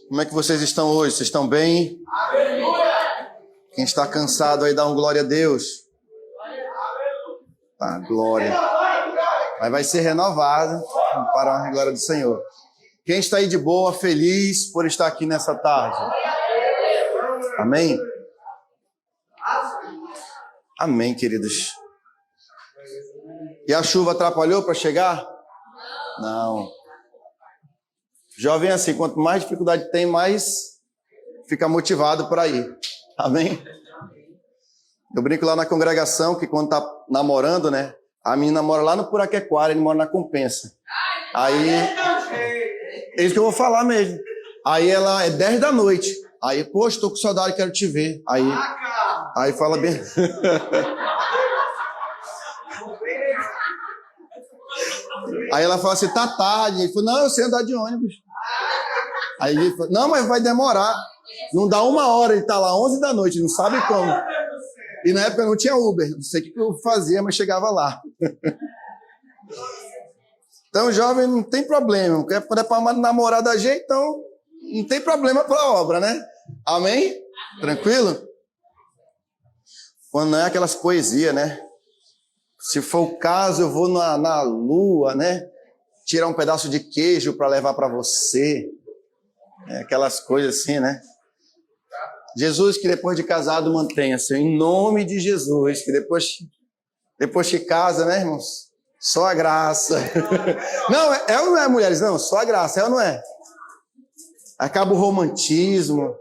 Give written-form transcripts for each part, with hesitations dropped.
Como é que vocês estão hoje? Vocês estão bem? Quem está cansado aí, dá um glória a Deus. Tá, glória. Mas vai ser renovado para a honra e glória do Senhor. Quem está aí de boa, feliz por estar aqui nessa tarde? Amém? Amém, queridos. E a chuva atrapalhou para chegar? Não. Jovem assim, quanto mais dificuldade tem, mais fica motivado para ir. Amém? Eu brinco lá na congregação que quando tá namorando, né? A menina mora lá no Puraquequara, ele mora na Compensa. Aí, é isso que eu vou falar mesmo. Aí ela é 10 da noite. Aí, poxa, tô com saudade, quero te ver. Aí fala bem. Aí ela fala assim, tá tarde. Ele falou, não, eu sei andar de ônibus. Aí ele falou, não, mas vai demorar. Não dá 1 hora, ele tá lá 11 da noite, não sabe como. E na época não tinha Uber, não sei o que eu fazia, mas chegava lá. Então, jovem, não tem problema. Quer poder para namorar da gente, então não tem problema para a obra, né? Amém? Tranquilo? Quando não é aquelas poesias, né? Se for o caso, eu vou na lua, né? Tirar um pedaço de queijo para levar para você. Aquelas coisas assim, né? Jesus, que depois de casado mantenha-se, em nome de Jesus, que depois que casa, né, irmãos? Só a graça. Não, é ou não é, mulheres? Não, só a graça, é ou não é? Acaba o romantismo,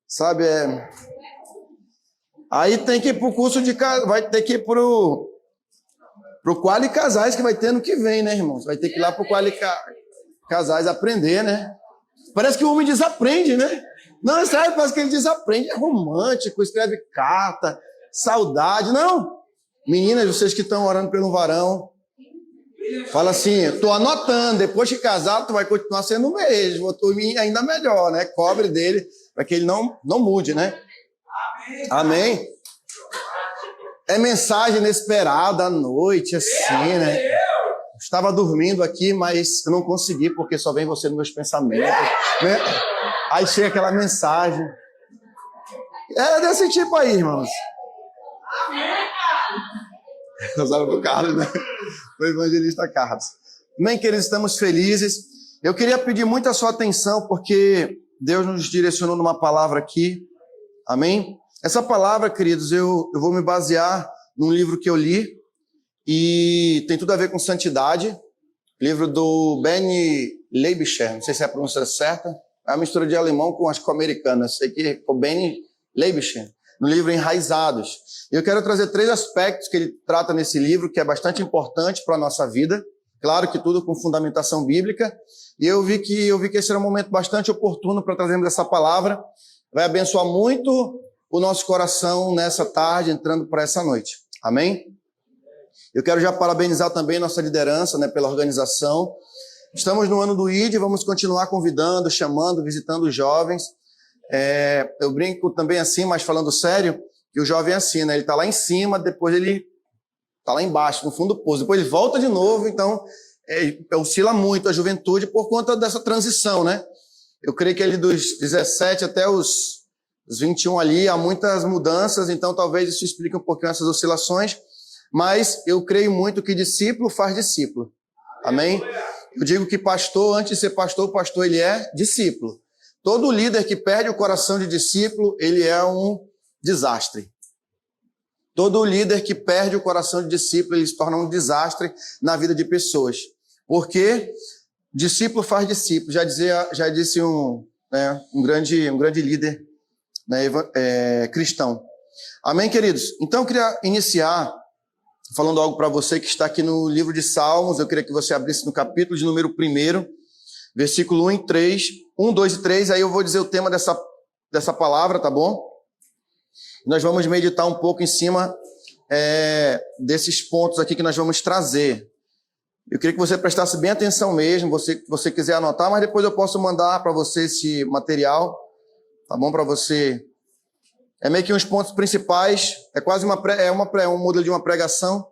sabe? Aí tem que ir pro curso de casais, vai ter que ir pro Quali Casais que vai ter no que vem, né, irmãos? Vai ter que ir lá pro Quali Casais aprender, né? Parece que o homem desaprende, né? Não, é sério, parece que ele desaprende. É romântico, escreve carta, saudade. Não. Meninas, vocês que estão orando pelo varão, fala assim, tô anotando, depois de casar, tu vai continuar sendo o mesmo, tu ainda melhor, né? Cobre dele, para que ele não mude, né? Amém? É mensagem inesperada à noite, assim, né? Estava dormindo aqui, mas eu não consegui, porque só vem você nos meus pensamentos, né? Aí chega aquela mensagem. É desse tipo aí, irmãos. Nós falamos do Carlos, né? O evangelista Carlos. Bem, queridos, estamos felizes. Eu queria pedir muito a sua atenção, porque Deus nos direcionou numa palavra aqui. Amém? Essa palavra, queridos, eu vou me basear num livro que eu li, e tem tudo a ver com santidade. Livro do Benny Leibscher, não sei se é a pronúncia certa. É uma mistura de alemão com, acho que, americana. Sei que é o Benny Leibscher, no livro Enraizados. Eu quero trazer 3 aspectos que ele trata nesse livro, que é bastante importante para a nossa vida. Claro que tudo com fundamentação bíblica. E eu vi que esse era um momento bastante oportuno para trazermos essa palavra. Vai abençoar muito o nosso coração nessa tarde, entrando para essa noite. Amém? Eu quero já parabenizar também nossa liderança, né, pela organização. Estamos no ano do ID, vamos continuar convidando, chamando, visitando os jovens. Eu brinco também assim, mas falando sério, que o jovem é assim, né? Ele está lá em cima, depois ele está lá embaixo, no fundo do poço. Depois ele volta de novo, então oscila muito a juventude por conta dessa transição, né? Eu creio que ele dos 17 até os 21 ali, há muitas mudanças, então talvez isso explique um pouquinho essas oscilações, mas eu creio muito que discípulo faz discípulo. Amém? Eu digo que pastor, antes de ser pastor, o pastor ele é discípulo. Todo líder que perde o coração de discípulo, ele é um desastre. Todo líder que perde o coração de discípulo, ele se torna um desastre na vida de pessoas. Porque discípulo faz discípulo. Já disse um grande líder, né, cristão. Amém, queridos? Então eu queria iniciar falando algo para você que está aqui no livro de Salmos. Eu queria que você abrisse no capítulo de número 1, versículo 1, 2 e 3. Aí eu vou dizer o tema dessa palavra, tá bom? Nós vamos meditar um pouco em cima desses pontos aqui que nós vamos trazer. Eu queria que você prestasse bem atenção mesmo, você quiser anotar, mas depois eu posso mandar para você esse material, tá bom? Para você. É meio que uns pontos principais, é quase um modelo de uma pregação.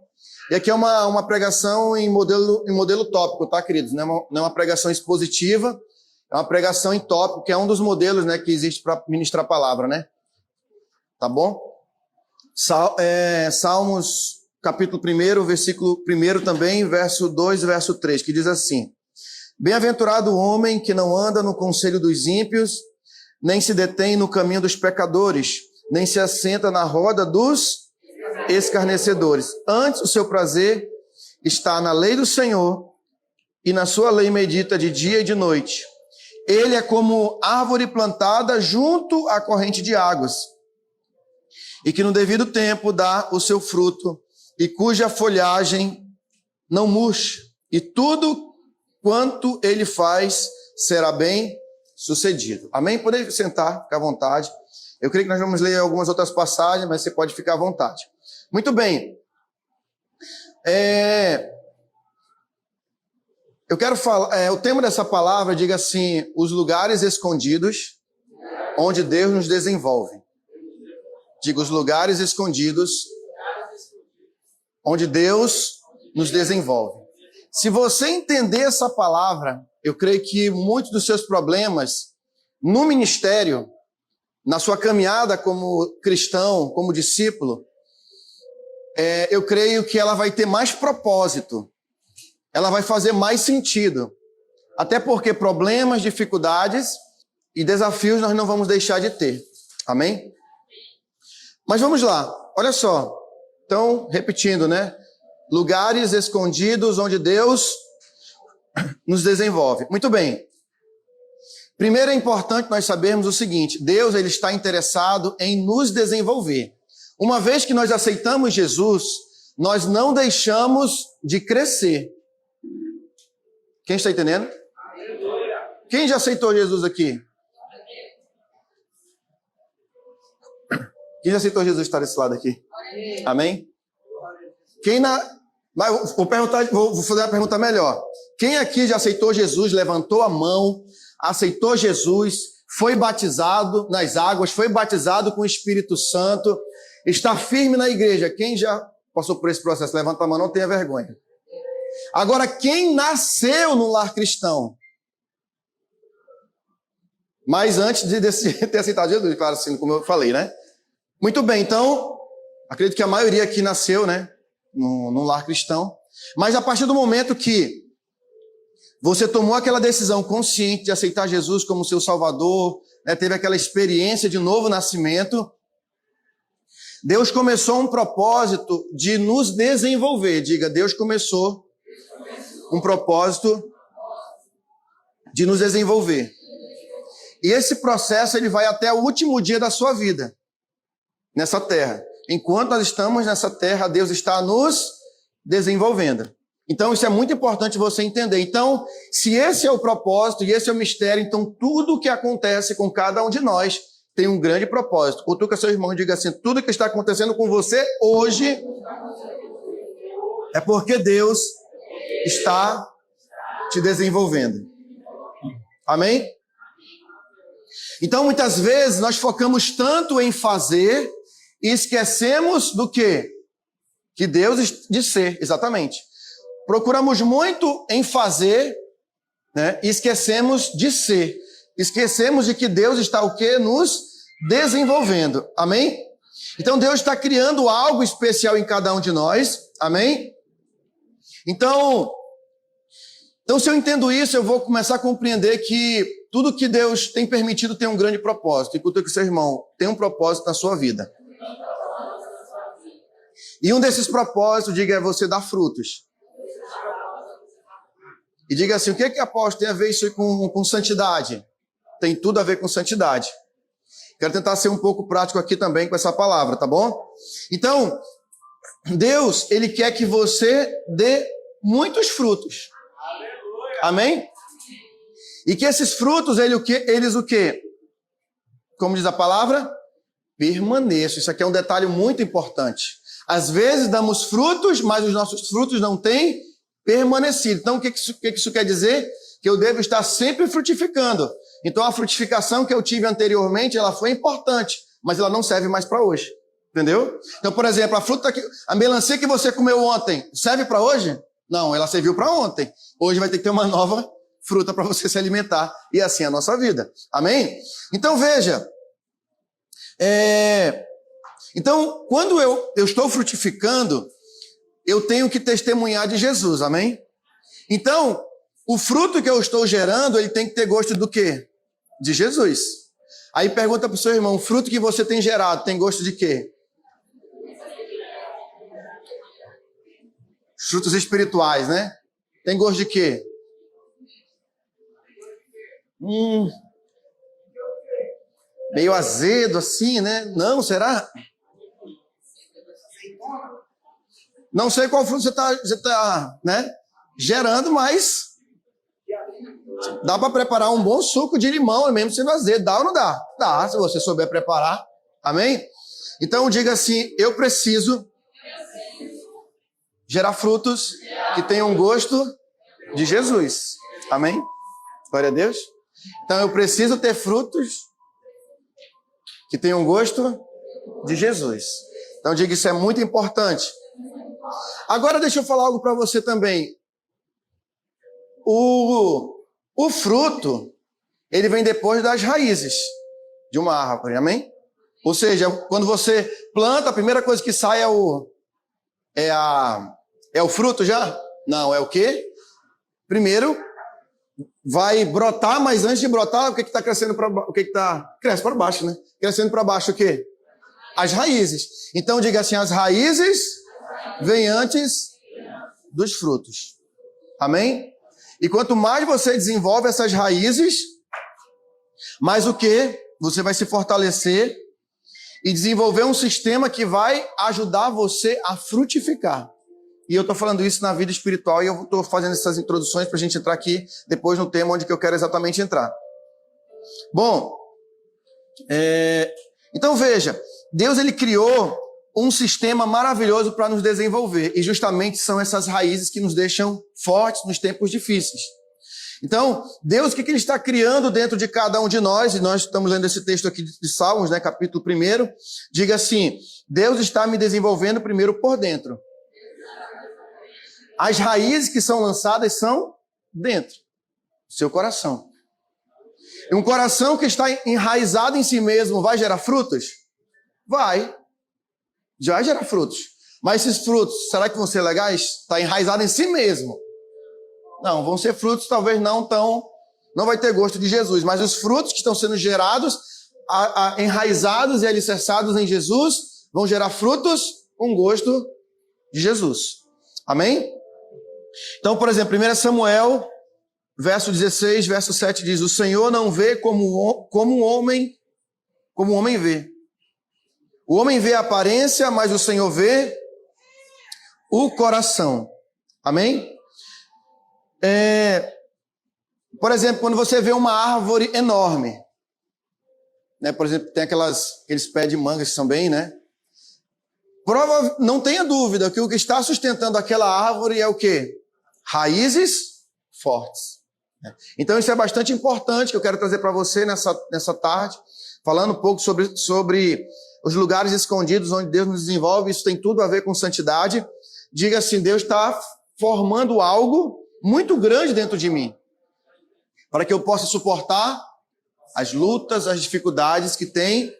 E aqui é uma pregação em modelo tópico, tá, queridos? Não é uma pregação expositiva, É uma pregação em tópico, que é um dos modelos, né, que existe para ministrar a palavra, né? Tá bom? Salmos, capítulo 1, versículo 1 também, verso 2 e verso 3, que diz assim: Bem-aventurado o homem que não anda no conselho dos ímpios, nem se detém no caminho dos pecadores, nem se assenta na roda dos escarnecedores. Antes, o seu prazer está na lei do Senhor, e na sua lei medita de dia e de noite. Ele é como árvore plantada junto à corrente de águas, e que no devido tempo dá o seu fruto, e cuja folhagem não murcha, e tudo quanto ele faz será bem sucedido. Amém? Pode sentar, ficar à vontade. Eu creio que nós vamos ler algumas outras passagens, mas você pode ficar à vontade. Muito bem. Eu quero falar, o tema dessa palavra, diga assim, os lugares escondidos onde Deus nos desenvolve. Diga, os lugares escondidos onde Deus nos desenvolve. Se você entender essa palavra, eu creio que muitos dos seus problemas no ministério, na sua caminhada como cristão, como discípulo, eu creio que ela vai ter mais propósito. Ela vai fazer mais sentido. Até porque problemas, dificuldades e desafios nós não vamos deixar de ter. Amém? Mas vamos lá. Olha só. Então, repetindo, né? Lugares escondidos onde Deus nos desenvolve. Muito bem. Primeiro é importante nós sabermos o seguinte: Deus, ele está interessado em nos desenvolver. Uma vez que nós aceitamos Jesus, nós não deixamos de crescer. Quem está entendendo? Quem já aceitou Jesus aqui? Quem já aceitou Jesus estar desse lado aqui? Amém? Mas vou fazer uma pergunta melhor. Quem aqui já aceitou Jesus, levantou a mão, aceitou Jesus, foi batizado nas águas, foi batizado com o Espírito Santo, está firme na igreja? Quem já passou por esse processo? Levanta a mão, não tenha vergonha. Agora, quem nasceu no lar cristão? Mas antes de ter aceitado Jesus, claro, assim, como eu falei, né? Muito bem, então, acredito que a maioria aqui nasceu, né? No lar cristão. Mas a partir do momento que você tomou aquela decisão consciente de aceitar Jesus como seu Salvador, né, teve aquela experiência de novo nascimento, Deus começou um propósito de nos desenvolver. Diga, Deus começou um propósito de nos desenvolver. E esse processo ele vai até o último dia da sua vida, nessa terra. Enquanto nós estamos nessa terra, Deus está nos desenvolvendo. Então, isso é muito importante você entender. Então, se esse é o propósito e esse é o mistério, então tudo o que acontece com cada um de nós tem um grande propósito. Cutuca seu irmão e diga assim: tudo que está acontecendo com você hoje é porque Deus está te desenvolvendo. Amém? Então, muitas vezes, nós focamos tanto em fazer e esquecemos do quê? Que Deus de ser, exatamente. Procuramos muito em fazer, né? E esquecemos de ser. Esquecemos de que Deus está o quê? Nos desenvolvendo. Amém? Então, Deus está criando algo especial em cada um de nós. Amém? Então, se eu entendo isso, eu vou começar a compreender que tudo que Deus tem permitido tem um grande propósito. Enquanto que seu irmão tem um propósito na sua vida. E um desses propósitos, diga, é você dar frutos. E diga assim, o que apóstolo tem a ver isso com santidade? Tem tudo a ver com santidade. Quero tentar ser um pouco prático aqui também com essa palavra, tá bom? Então, Deus, ele quer que você dê muitos frutos. Amém? E que esses frutos, eles o quê? Como diz a palavra? Permaneçam. Isso aqui é um detalhe muito importante. Às vezes damos frutos, mas os nossos frutos não têm permanecido. Então, o que isso quer dizer? Que eu devo estar sempre frutificando. Então, a frutificação que eu tive anteriormente, ela foi importante, mas ela não serve mais para hoje. Entendeu? Então, por exemplo, a melancia que você comeu ontem, serve para hoje? Não, ela serviu para ontem. Hoje vai ter que ter uma nova fruta para você se alimentar. E assim é a nossa vida. Amém? Então veja. Então, quando eu estou frutificando, eu tenho que testemunhar de Jesus. Amém? Então, o fruto que eu estou gerando, ele tem que ter gosto do quê? De Jesus. Aí pergunta para o seu irmão, o fruto que você tem gerado tem gosto de quê? Frutos espirituais, né? Tem gosto de quê? Meio azedo assim, né? Não, será? Não sei qual fruto você tá, né, gerando, mas dá para preparar um bom suco de limão, mesmo sendo azedo. Dá ou não dá? Dá, se você souber preparar. Amém? Então diga assim, eu preciso gerar frutos que tenham gosto de Jesus. Amém? Glória a Deus. Então eu preciso ter frutos que tenham gosto de Jesus. Então diga, isso é muito importante. Agora deixa eu falar algo para você também. O fruto, ele vem depois das raízes de uma árvore, amém? Ou seja, quando você planta, a primeira coisa que sai é o fruto já? Não, é o quê? Primeiro vai brotar, mas antes de brotar, o que está crescendo para baixo? O que está cresce para baixo, né? Crescendo para baixo o quê? As raízes. Então diga assim, as raízes vêm antes dos frutos. Amém? E quanto mais você desenvolve essas raízes, mais o quê? Você vai se fortalecer e desenvolver um sistema que vai ajudar você a frutificar. E eu estou falando isso na vida espiritual e eu estou fazendo essas introduções para a gente entrar aqui depois no tema onde que eu quero exatamente entrar. Bom, então veja, Deus ele criou um sistema maravilhoso para nos desenvolver e justamente são essas raízes que nos deixam fortes nos tempos difíceis. Então, Deus, o que ele está criando dentro de cada um de nós, e nós estamos lendo esse texto aqui de Salmos, né, capítulo 1, diga assim, Deus está me desenvolvendo primeiro por dentro. As raízes que são lançadas são dentro do seu coração. E um coração que está enraizado em si mesmo vai gerar frutos? Vai. Já vai gerar frutos. Mas esses frutos, será que vão ser legais? Está enraizado em si mesmo. Não, vão ser frutos talvez não vai ter gosto de Jesus, mas os frutos que estão sendo gerados, enraizados e alicerçados em Jesus, vão gerar frutos com gosto de Jesus. Amém? Então, por exemplo, 1 Samuel, verso 16, verso 7 diz, o Senhor não vê como um homem vê. O homem vê a aparência, mas o Senhor vê o coração. Amém? Por exemplo, quando você vê uma árvore enorme, né? Por exemplo, tem aqueles pés de manga que são bem, né? Não tenha dúvida que o que está sustentando aquela árvore é o quê? Raízes fortes. Então isso é bastante importante que eu quero trazer para você nessa tarde, falando um pouco sobre os lugares escondidos onde Deus nos desenvolve. Isso tem tudo a ver com santidade. Diga assim, Deus está formando algo muito grande dentro de mim, para que eu possa suportar as lutas, as dificuldades que têm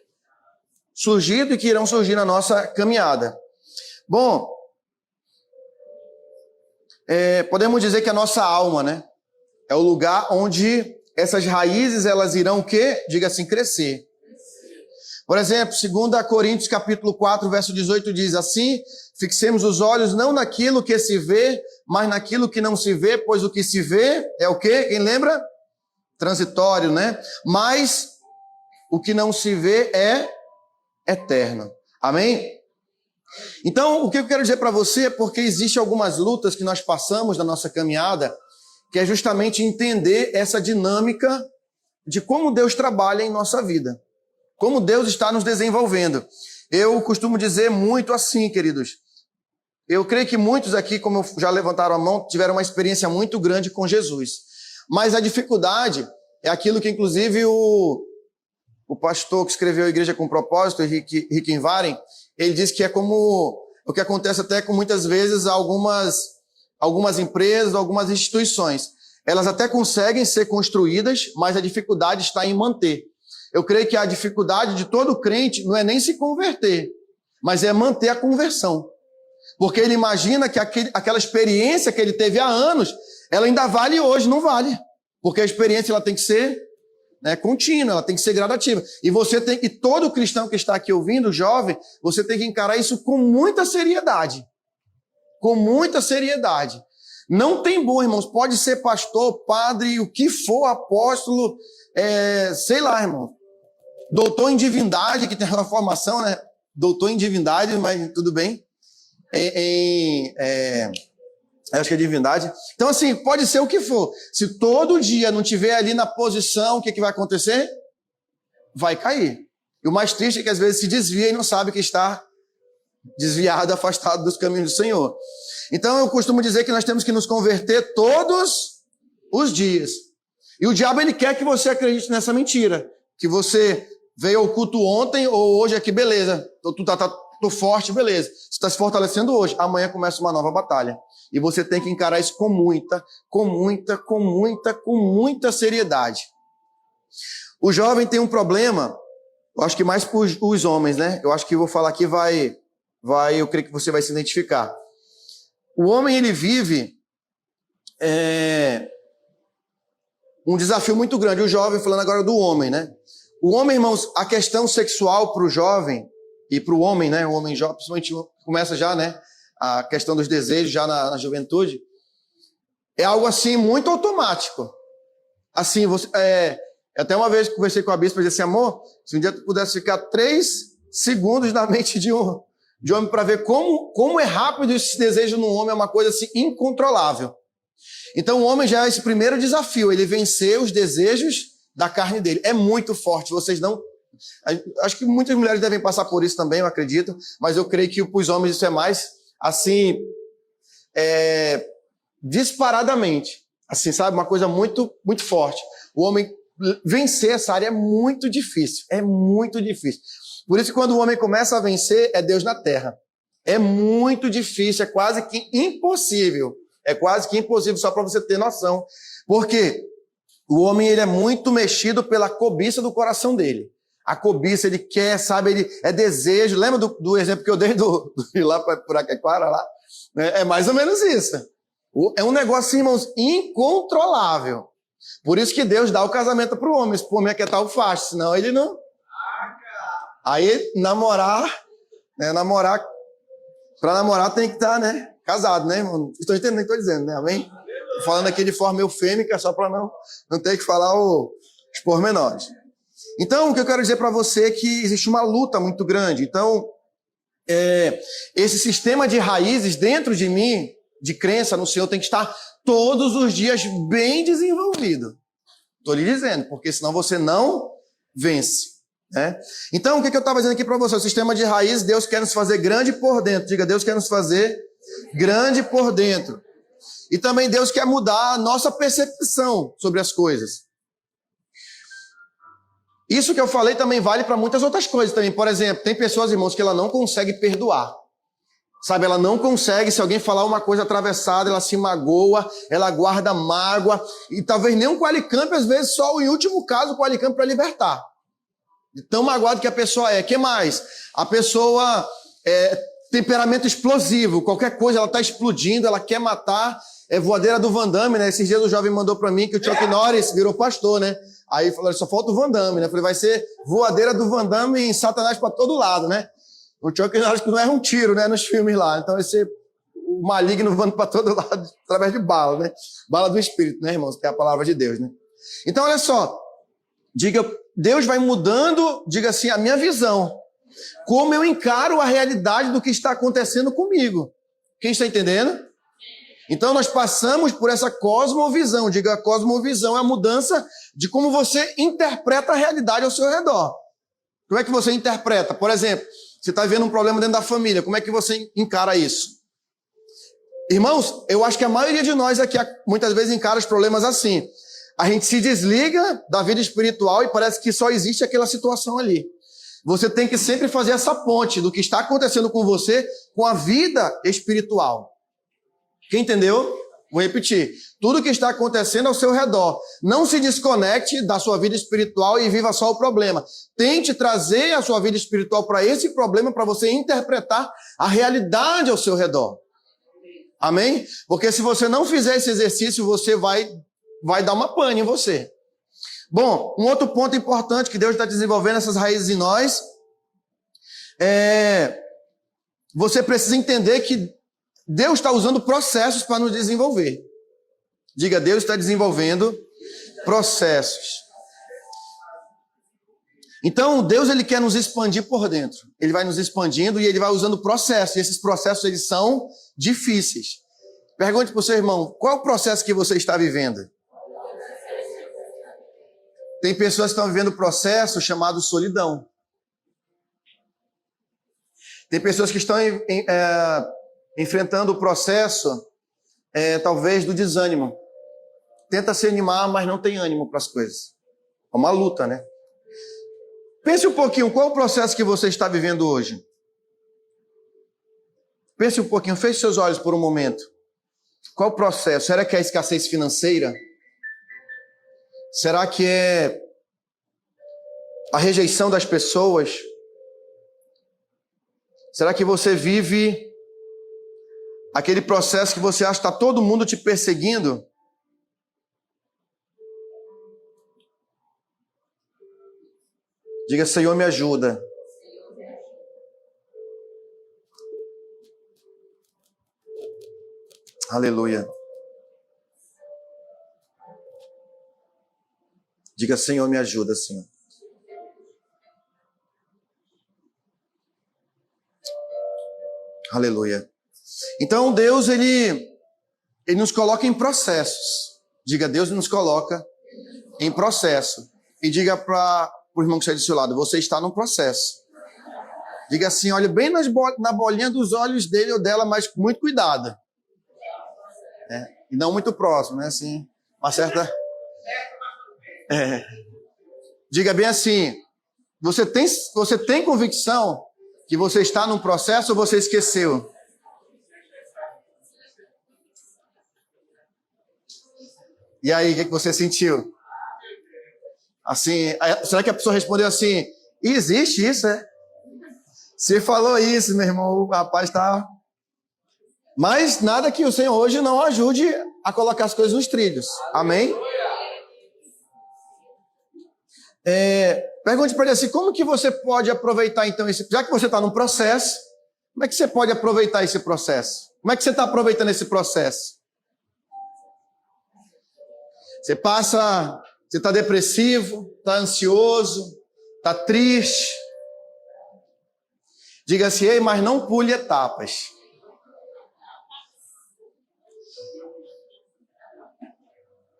surgido e que irão surgir na nossa caminhada. Bom, podemos dizer que a nossa alma, né, é o lugar onde essas raízes elas irão o quê? Diga assim, crescer. Por exemplo, 2 Coríntios capítulo 4, verso 18 diz assim, fixemos os olhos não naquilo que se vê, mas naquilo que não se vê, pois o que se vê é o quê? Quem lembra? Transitório, né? Mas o que não se vê é eterno. Amém? Então, o que eu quero dizer para você é porque existem algumas lutas que nós passamos na nossa caminhada, que é justamente entender essa dinâmica de como Deus trabalha em nossa vida. Como Deus está nos desenvolvendo. Eu costumo dizer muito assim, queridos. Eu creio que muitos aqui, como já levantaram a mão, tiveram uma experiência muito grande com Jesus. Mas a dificuldade é aquilo que, inclusive, o pastor que escreveu a Igreja com Propósito, Rick Invaren, ele diz que é como o que acontece até com muitas vezes algumas empresas, algumas instituições. elas até conseguem ser construídas, mas a dificuldade está em manter. Eu creio que a dificuldade de todo crente não é nem se converter, mas é manter a conversão. Porque ele imagina que aquela experiência que ele teve há anos, ela ainda vale hoje, não vale. Porque a experiência ela tem que ser contínua, ela tem que ser gradativa. E todo cristão que está aqui ouvindo, jovem, você tem que encarar isso com muita seriedade. Com muita seriedade. Não tem bom, irmãos, pode ser pastor, padre, o que for, apóstolo, sei lá, irmão. Doutor em divindade, que tem uma formação, né? Doutor em divindade, mas tudo bem. Acho que é divindade. Então, assim, pode ser o que for. Se todo dia não tiver ali na posição, o que vai acontecer? Vai cair. E o mais triste é que às vezes se desvia e não sabe que está desviado, afastado dos caminhos do Senhor. Então, eu costumo dizer que nós temos que nos converter todos os dias. E o diabo, ele quer que você acredite nessa mentira. Que você veio ao culto ontem ou hoje aqui, beleza. Tô forte, beleza. Você está se fortalecendo hoje. Amanhã começa uma nova batalha. E você tem que encarar isso com muita seriedade. O jovem tem um problema, eu acho que mais para os homens, né? Eu acho que vou falar aqui eu creio que você vai se identificar. O homem, ele vive um desafio muito grande. O jovem, falando agora do homem, né? O homem, irmãos, a questão sexual para o jovem e para o homem, né? O homem jovem, principalmente começa já, né? A questão dos desejos já na juventude, é algo assim muito automático. Assim, até uma vez conversei com a bispa e disse assim, amor, se um dia tu pudesse ficar 3 segundos na mente de homem para ver como é rápido esse desejo no homem, é uma coisa assim incontrolável. Então o homem já é esse primeiro desafio, ele vencer os desejos da carne dele. É muito forte, vocês não... Acho que muitas mulheres devem passar por isso também, eu acredito, mas eu creio que para os homens isso é mais, assim, disparadamente. Assim, sabe? Uma coisa muito, muito forte. O homem vencer essa área é muito difícil. É muito difícil. Por isso que quando o homem começa a vencer, é Deus na terra. É muito difícil, é quase que impossível. É quase que impossível, só para você ter noção. Porque o homem, ele é muito mexido pela cobiça do coração dele. A cobiça, ele quer, sabe, ele é desejo. Lembra do exemplo que eu dei do lá para Puraquequara, lá? É mais ou menos isso. É um negócio, irmãos, incontrolável. Por isso que Deus dá o casamento para o homem. Se o homem quer tal faixa, senão ele não... Aí, para namorar tem que estar, né, casado, né, irmão? Estou entendendo o que estou dizendo, né, amém? Tô falando aqui de forma eufêmica, só para não ter que falar os pormenores. Então, o que eu quero dizer para você é que existe uma luta muito grande. Então, esse sistema de raízes dentro de mim, de crença no Senhor, tem que estar todos os dias bem desenvolvido. Estou lhe dizendo, porque senão você não vence. Né? Então, o que eu estava dizendo aqui para você? O sistema de raízes, Deus quer nos fazer grande por dentro. Diga, Deus quer nos fazer grande por dentro. E também Deus quer mudar a nossa percepção sobre as coisas. Isso que eu falei também vale para muitas outras coisas também. Por exemplo, tem pessoas, irmãos, que ela não consegue perdoar. Sabe, ela não consegue, se alguém falar uma coisa atravessada, ela se magoa, ela guarda mágoa. E talvez nem um qualicamp, às vezes só em último caso o qualicamp para libertar. De tão magoado que a pessoa é. O que mais? A pessoa temperamento explosivo. Qualquer coisa, ela está explodindo, ela quer matar. É voadeira do Van Damme, né? Esses dias o jovem mandou para mim que o Chuck Norris virou pastor, né? Aí falou, só falta o Van Damme, né? Falei, vai ser voadeira do Van Damme e Satanás para todo lado, né? O Chuck Norris que não erra um tiro, né? Nos filmes lá. Então vai ser o maligno voando para todo lado através de bala, né? Bala do Espírito, né, irmãos? Que é a palavra de Deus, né? Então, olha só. Diga, Deus vai mudando, diga assim, a minha visão. Como eu encaro a realidade do que está acontecendo comigo. Quem está entendendo? Então nós passamos por essa cosmovisão. Diga, a cosmovisão é a mudança de como você interpreta a realidade ao seu redor. Como é que você interpreta? Por exemplo, você está vendo um problema dentro da família. Como é que você encara isso? Irmãos, eu acho que a maioria de nós aqui muitas vezes encara os problemas assim. A gente se desliga da vida espiritual e parece que só existe aquela situação ali. Você tem que sempre fazer essa ponte do que está acontecendo com você com a vida espiritual. Quem entendeu? Vou repetir. Tudo que está acontecendo ao seu redor. Não se desconecte da sua vida espiritual e viva só o problema. Tente trazer a sua vida espiritual para esse problema, para você interpretar a realidade ao seu redor. Amém? Porque se você não fizer esse exercício, você vai dar uma pane em você. Bom, um outro ponto importante que Deus está desenvolvendo essas raízes em nós você precisa entender que Deus está usando processos para nos desenvolver. Diga, Deus está desenvolvendo processos. Então, Deus ele quer nos expandir por dentro. Ele vai nos expandindo e ele vai usando processos. E esses processos eles são difíceis. Pergunte para o seu irmão, qual é o processo que você está vivendo? Tem pessoas que estão vivendo um processo chamado solidão. Tem pessoas que estão enfrentando o processo, talvez, do desânimo. Tenta se animar, mas não tem ânimo para as coisas. É uma luta, né? Pense um pouquinho, qual é o processo que você está vivendo hoje? Pense um pouquinho, feche seus olhos por um momento. Qual o processo? Será que é a escassez financeira? Será que é a rejeição das pessoas? Será que você vive aquele processo que você acha que está todo mundo te perseguindo? Diga, Senhor, me ajuda. Aleluia. Diga, Senhor, me ajuda, Senhor. Aleluia. Então, Deus, ele nos coloca em processos. Diga, Deus nos coloca em processo. E diga para o irmão que está do seu lado, você está num processo. Diga assim, olha bem na bolinha dos olhos dele ou dela, mas com muito cuidado. E não muito próximo, né? Assim, uma certa... Diga bem assim, você tem convicção que você está num processo ou você esqueceu? E aí, o que você sentiu? Assim, será que a pessoa respondeu assim, existe isso, é? Você falou isso, meu irmão, o rapaz está... Mas nada que o Senhor hoje não ajude a colocar as coisas nos trilhos. Amém? Pergunte para ele assim, como que você pode aproveitar então já que você está num processo, como é que você pode aproveitar esse processo? Como é que você está aproveitando esse processo? Você está depressivo, está ansioso, está triste. Diga assim, ei, mas não pule etapas.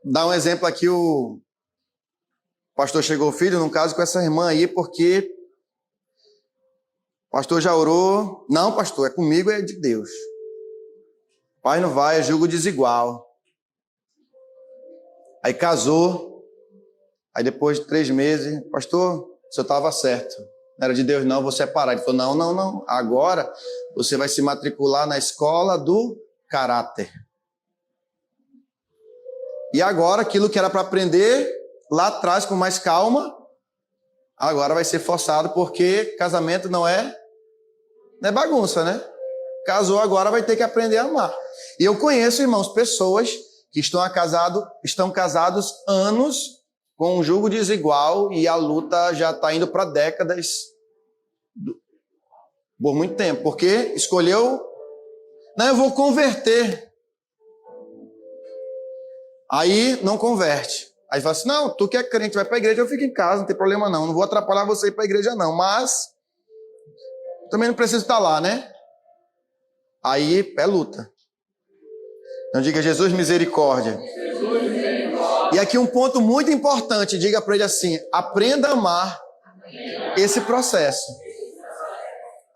Dá um exemplo aqui, o pastor chegou filho, num caso com essa irmã aí, porque o pastor já orou. Não, pastor, é comigo, é de Deus. Pai não vai, é julgo desigual. Aí casou, aí depois de 3 meses, pastor, o senhor estava certo. Não era de Deus não, vou separar. Ele falou, não, agora você vai se matricular na escola do caráter. E agora aquilo que era para aprender lá atrás com mais calma, agora vai ser forçado, porque casamento não é bagunça, né? Casou, agora vai ter que aprender a amar. E eu conheço, irmãos, pessoas que estão casados anos com um jugo desigual e a luta já está indo para décadas, por muito tempo, porque escolheu, não, eu vou converter. Aí não converte. Aí fala assim, não, tu que é crente, vai para a igreja, eu fico em casa, não tem problema não vou atrapalhar você ir para a igreja não, mas também não preciso estar lá, né? Aí é luta. Então diga, Jesus, misericórdia. E aqui um ponto muito importante, diga para ele assim, aprenda a amar esse processo.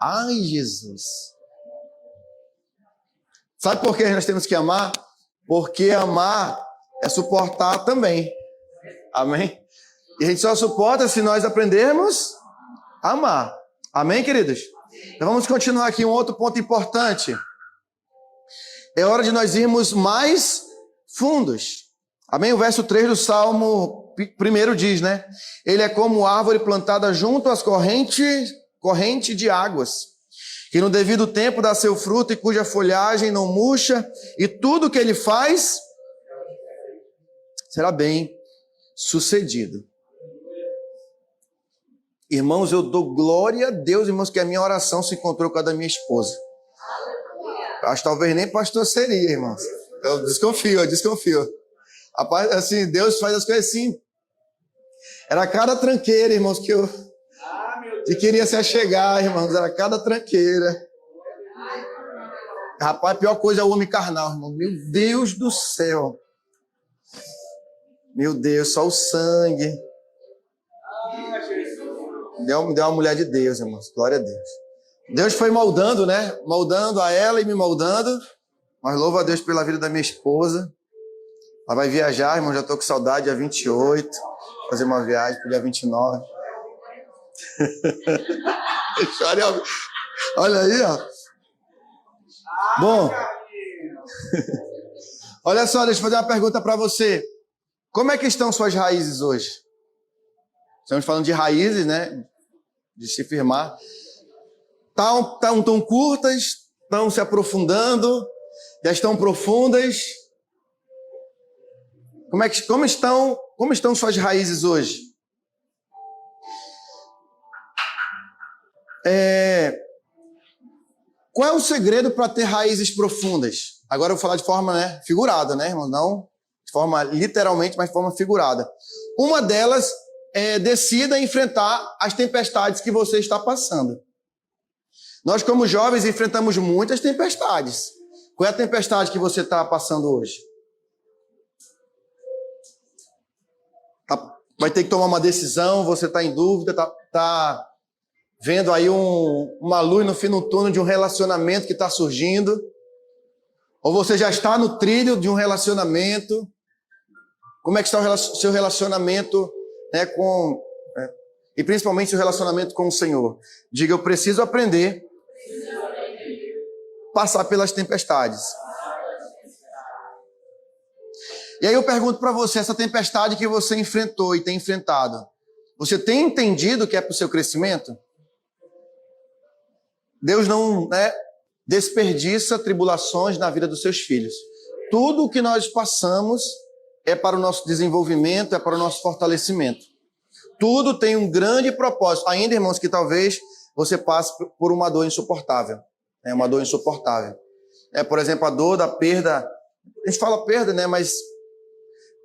Ai, Jesus. Sabe por que nós temos que amar? Porque amar é suportar também. Amém? E a gente só suporta se nós aprendermos a amar. Amém, queridos? Então vamos continuar aqui um outro ponto importante. É hora de nós irmos mais fundos. Amém? O verso 3 do Salmo 1 diz, né? Ele é como árvore plantada junto às corrente de águas, que no devido tempo dá seu fruto e cuja folhagem não murcha, e tudo que ele faz será bem sucedido. Irmãos, eu dou glória a Deus, irmãos, que a minha oração se encontrou com a da minha esposa. Acho que talvez nem pastor seria, irmãos. Eu desconfio. Rapaz, assim, Deus faz as coisas assim. Era cada tranqueira, irmãos, que queria se achegar, irmãos. Era cada tranqueira. Rapaz, a pior coisa é o homem carnal, irmão. Meu Deus do céu. Meu Deus, só o sangue. Deu uma mulher de Deus, irmãos. Glória a Deus. Deus foi moldando, né? Moldando a ela e me moldando. Mas louvo a Deus pela vida da minha esposa. Ela vai viajar, irmão. Já estou com saudade, dia 28. Fazer uma viagem pro dia 29. Olha aí, ó. Bom. Olha só, deixa eu fazer uma pergunta para você. Como é que estão suas raízes hoje? Estamos falando de raízes, né? De se firmar. Estão curtas, estão se aprofundando, já estão profundas. Como estão suas raízes hoje? Qual é o segredo para ter raízes profundas? Agora eu vou falar de forma, né, figurada, né, irmão? Não de forma literalmente, mas de forma figurada. Uma delas decida enfrentar as tempestades que você está passando. Nós, como jovens, enfrentamos muitas tempestades. Qual é a tempestade que você está passando hoje? Vai ter que tomar uma decisão, você está em dúvida, está vendo aí uma luz no fim do túnel de um relacionamento que está surgindo. Ou você já está no trilho de um relacionamento. Como é que está o seu relacionamento, né, e principalmente o relacionamento com o Senhor? Diga, eu preciso aprender a passar pelas tempestades. E aí eu pergunto para você, essa tempestade que você enfrentou e tem enfrentado, você tem entendido que é para o seu crescimento? Deus não, né, desperdiça tribulações na vida dos seus filhos. Tudo o que nós passamos é para o nosso desenvolvimento, é para o nosso fortalecimento. Tudo tem um grande propósito. Ainda, irmãos, que talvez você passe por uma dor insuportável. É uma dor insuportável. Por exemplo, a dor da perda. A gente fala perda, né? Mas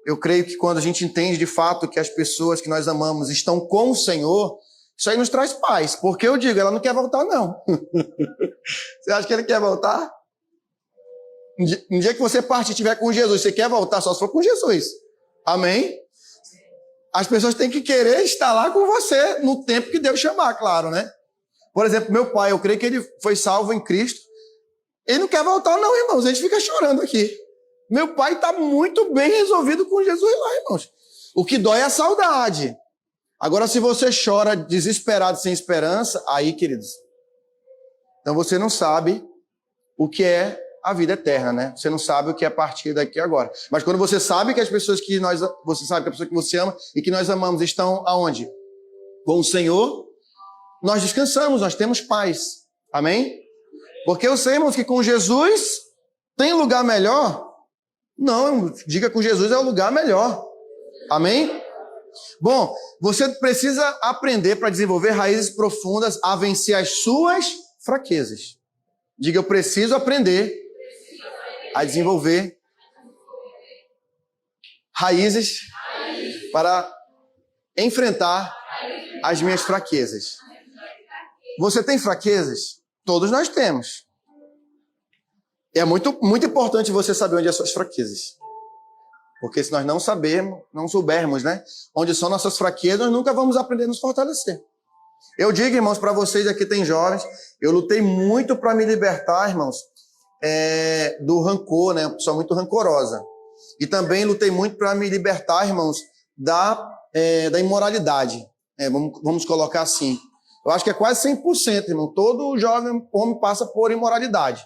eu creio que quando a gente entende de fato que as pessoas que nós amamos estão com o Senhor, isso aí nos traz paz. Porque eu digo, ela não quer voltar, não. Você acha que ele quer voltar? Um dia que você partir e estiver com Jesus, você quer voltar só se for com Jesus. Amém? As pessoas têm que querer estar lá com você no tempo que Deus chamar, claro, né? Por exemplo, meu pai, eu creio que ele foi salvo em Cristo. Ele não quer voltar, não, irmãos. A gente fica chorando aqui. Meu pai está muito bem resolvido com Jesus lá, irmãos. O que dói é a saudade. Agora, se você chora desesperado, sem esperança, aí, queridos, então você não sabe o que é a vida eterna, né? Você não sabe o que é partir daqui agora. Mas quando você sabe que as pessoas você sabe que a pessoa que você ama e que nós amamos estão aonde? Com o Senhor, nós descansamos, nós temos paz. Amém? Porque eu sei, irmãos, que com Jesus tem lugar melhor? Não, diga que com Jesus é o lugar melhor. Amém? Bom, você precisa aprender para desenvolver raízes profundas a vencer as suas fraquezas. Diga, eu preciso aprender a desenvolver raízes para enfrentar as minhas fraquezas. Você tem fraquezas? Todos nós temos. É muito, muito importante você saber onde são as suas fraquezas. Porque se nós não soubermos, né, onde são nossas fraquezas, nós nunca vamos aprender a nos fortalecer. Eu digo, irmãos, para vocês aqui tem jovens, eu lutei muito para me libertar, irmãos, do rancor, né, uma pessoa muito rancorosa. E também lutei muito para me libertar, irmãos, da imoralidade. Vamos colocar assim. Eu acho que é quase 100%, irmão. Todo jovem homem passa por imoralidade.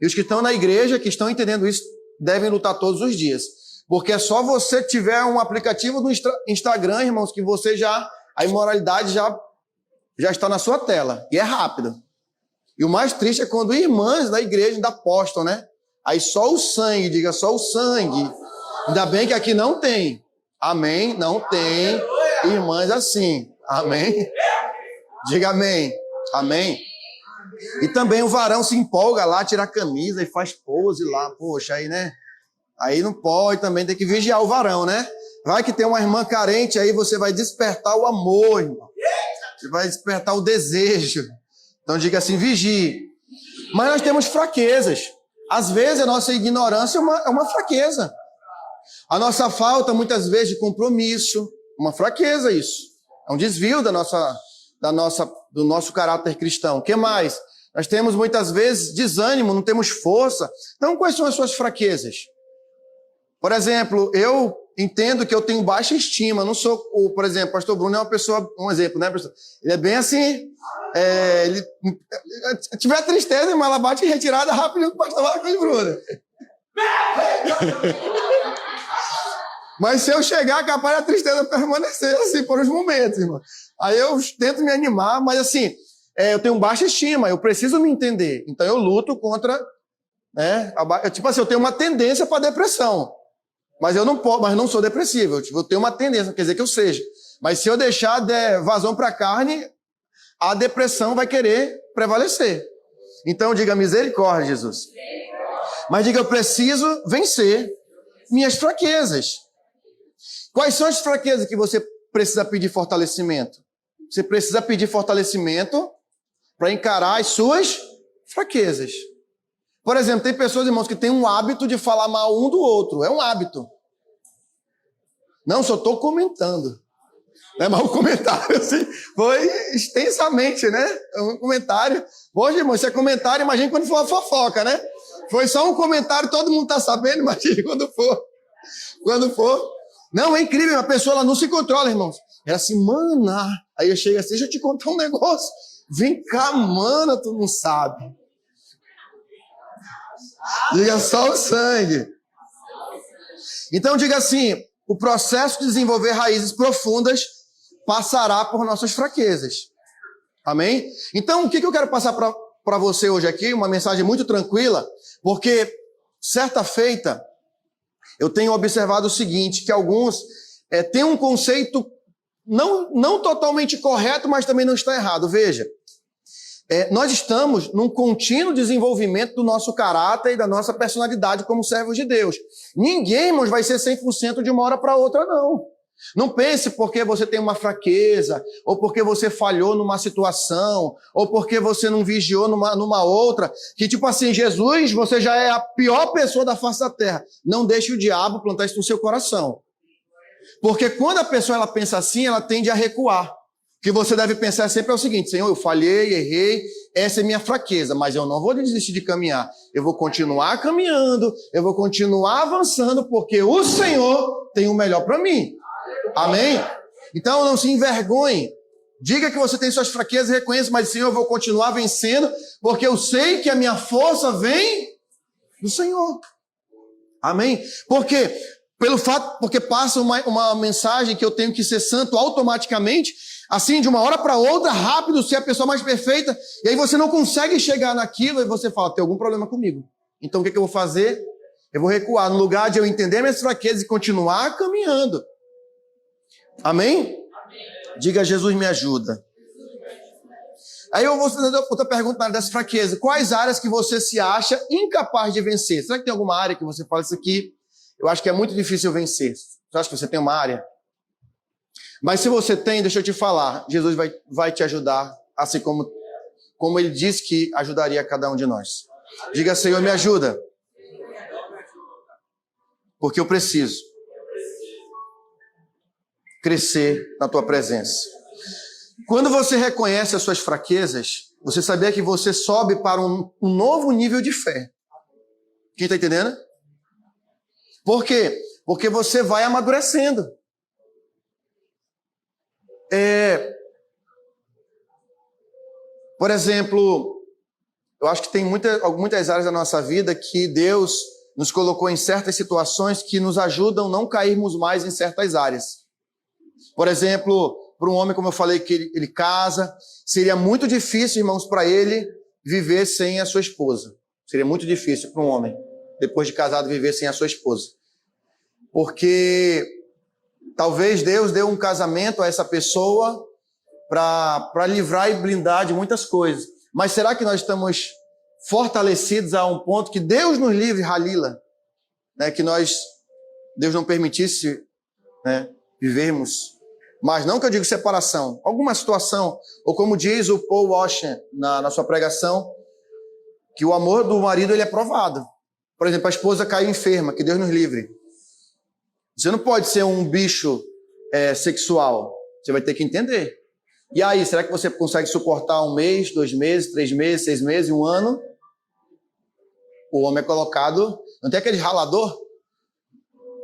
E os que estão na igreja, que estão entendendo isso, devem lutar todos os dias. Porque é só você tiver um aplicativo no Instagram, irmãos, que você a imoralidade já está na sua tela. E é rápido. E o mais triste é quando irmãs da igreja ainda postam, né? Aí só o sangue, diga só o sangue. Ainda bem que aqui não tem. Amém? Não tem irmãs assim. Amém? Diga amém. Amém? E também o varão se empolga lá, tira a camisa e faz pose lá. Poxa, aí, né? Aí não pode também, tem que vigiar o varão, né? Vai que tem uma irmã carente, aí você vai despertar o amor, irmão. Você vai despertar o desejo. Então diga assim, vigie. Mas nós temos fraquezas. Às vezes a nossa ignorância é uma fraqueza. A nossa falta, muitas vezes, de compromisso, uma fraqueza isso. É um desvio do nosso caráter cristão. O que mais? Nós temos muitas vezes desânimo, não temos força. Então, quais são as suas fraquezas? Por exemplo, eu entendo que eu tenho baixa estima. Não sou, por exemplo, o pastor Bruno é uma pessoa, um exemplo, né, pastor? Ele é bem assim, se tiver tristeza, mas ela bate em retirada rápido do pastor Marcos Bruno. Mas se eu chegar, capaz da tristeza permanecer assim por uns momentos, irmão. Aí eu tento me animar, mas assim, eu tenho baixa estima, eu preciso me entender. Então eu luto contra, né? Tipo assim, eu tenho uma tendência para depressão. Mas eu não posso, mas não sou depressivo. Eu tenho uma tendência, quer dizer que eu seja. Mas se eu deixar vazão para a carne, a depressão vai querer prevalecer. Então diga misericórdia, Jesus. Mas diga, eu preciso vencer minhas fraquezas. Quais são as fraquezas que você precisa pedir fortalecimento? Você precisa pedir fortalecimento para encarar as suas fraquezas. Por exemplo, tem pessoas, irmãos, que têm um hábito de falar mal um do outro. É um hábito. Não, só estou comentando. Mas o comentário, assim, foi extensamente, né? Um comentário. Hoje, irmão, isso é comentário, imagina quando for uma fofoca, né? Foi só um comentário, todo mundo está sabendo, imagina quando for. Quando for. Não, é incrível, a pessoa ela não se controla, irmãos. Ela assim, mana. Aí eu chego assim, deixa eu te contar um negócio. Vem cá, mana, tu não sabe. Diga só o sangue. Então diga assim, o processo de desenvolver raízes profundas passará por nossas fraquezas. Amém? Então o que eu quero passar para você hoje aqui, uma mensagem muito tranquila, porque certa feita eu tenho observado o seguinte, que alguns têm um conceito não totalmente correto, mas também não está errado. Veja, nós estamos num contínuo desenvolvimento do nosso caráter e da nossa personalidade como servos de Deus. Ninguém, irmãos, vai ser 100% de uma hora para outra, não. Não pense porque você tem uma fraqueza, ou porque você falhou numa situação, ou porque você não vigiou numa outra, que tipo assim, Jesus, você já é a pior pessoa da face da terra. Não deixe o diabo plantar isso no seu coração. Porque quando a pessoa ela pensa assim, ela tende a recuar. O que você deve pensar sempre é o seguinte, Senhor, eu falhei, errei, essa é minha fraqueza, mas eu não vou desistir de caminhar. Eu vou continuar caminhando, eu vou continuar avançando, porque o Senhor tem o melhor para mim. Amém? Então não se envergonhe. Diga que você tem suas fraquezas e reconheça, mas Senhor, eu vou continuar vencendo, porque eu sei que a minha força vem do Senhor. Amém? Porque passa uma mensagem que eu tenho que ser santo automaticamente, assim, de uma hora para outra, rápido, ser a pessoa mais perfeita, e aí você não consegue chegar naquilo, e você fala, tem algum problema comigo. Então o que eu vou fazer? Eu vou recuar, no lugar de eu entender minhas fraquezas e continuar caminhando. Amém? Amém? Diga, Jesus me ajuda. Aí eu vou fazer outra pergunta na área dessa fraqueza. Quais áreas que você se acha incapaz de vencer? Será que tem alguma área que você fala isso aqui? Eu acho que é muito difícil vencer. Você acha que você tem uma área? Mas se você tem, deixa eu te falar, Jesus vai te ajudar, assim como Ele disse que ajudaria cada um de nós. Diga, Senhor, me ajuda. Porque eu preciso crescer na Tua presença. Quando você reconhece as suas fraquezas, você sabia que você sobe para um novo nível de fé. Quem está entendendo? Por quê? Porque você vai amadurecendo. Por exemplo, eu acho que tem muitas áreas da nossa vida que Deus nos colocou em certas situações que nos ajudam a não cairmos mais em certas áreas. Por exemplo, para um homem, como eu falei, que ele casa, seria muito difícil, irmãos, para ele viver sem a sua esposa. Seria muito difícil para um homem, depois de casado, viver sem a sua esposa. Porque talvez Deus deu um casamento a essa pessoa para livrar e blindar de muitas coisas. Mas será que nós estamos fortalecidos a um ponto que Deus nos livre, Halila, né? Que Deus não permitisse, né, vivermos. Mas não que eu digo separação, alguma situação, ou como diz o Paul Washer na sua pregação, que o amor do marido ele é provado. Por exemplo, a esposa caiu enferma, que Deus nos livre. Você não pode ser um bicho sexual, você vai ter que entender. E aí, será que você consegue suportar 1 mês, 2 meses, 3 meses, 6 meses, 1 ano? O homem é colocado, não tem aquele ralador?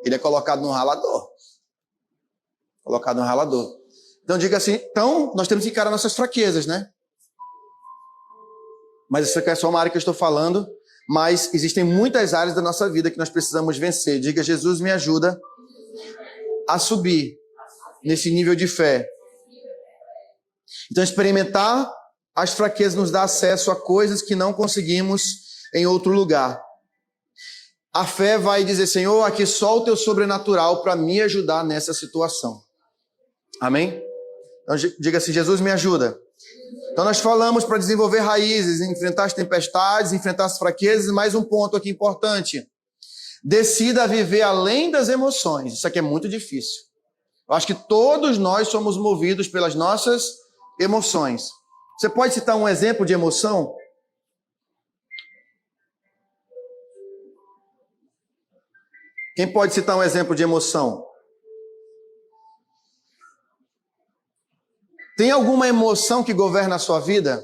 Ele é colocado no ralador. Colocado no ralador. Então diga assim, nós temos que encarar nossas fraquezas, né? Mas isso aqui é só uma área que eu estou falando, mas existem muitas áreas da nossa vida que nós precisamos vencer. Diga, Jesus me ajuda a subir nesse nível de fé. Então experimentar as fraquezas nos dá acesso a coisas que não conseguimos em outro lugar. A fé vai dizer, Senhor, aqui só o teu sobrenatural para me ajudar nessa situação. Amém? Então diga assim, Jesus me ajuda. Então nós falamos para desenvolver raízes, enfrentar as tempestades, enfrentar as fraquezas, e mais um ponto aqui importante. Decida viver além das emoções. Isso aqui é muito difícil. Eu acho que todos nós somos movidos pelas nossas emoções. Você pode citar um exemplo de emoção? Quem pode citar um exemplo de emoção? Tem alguma emoção que governa a sua vida?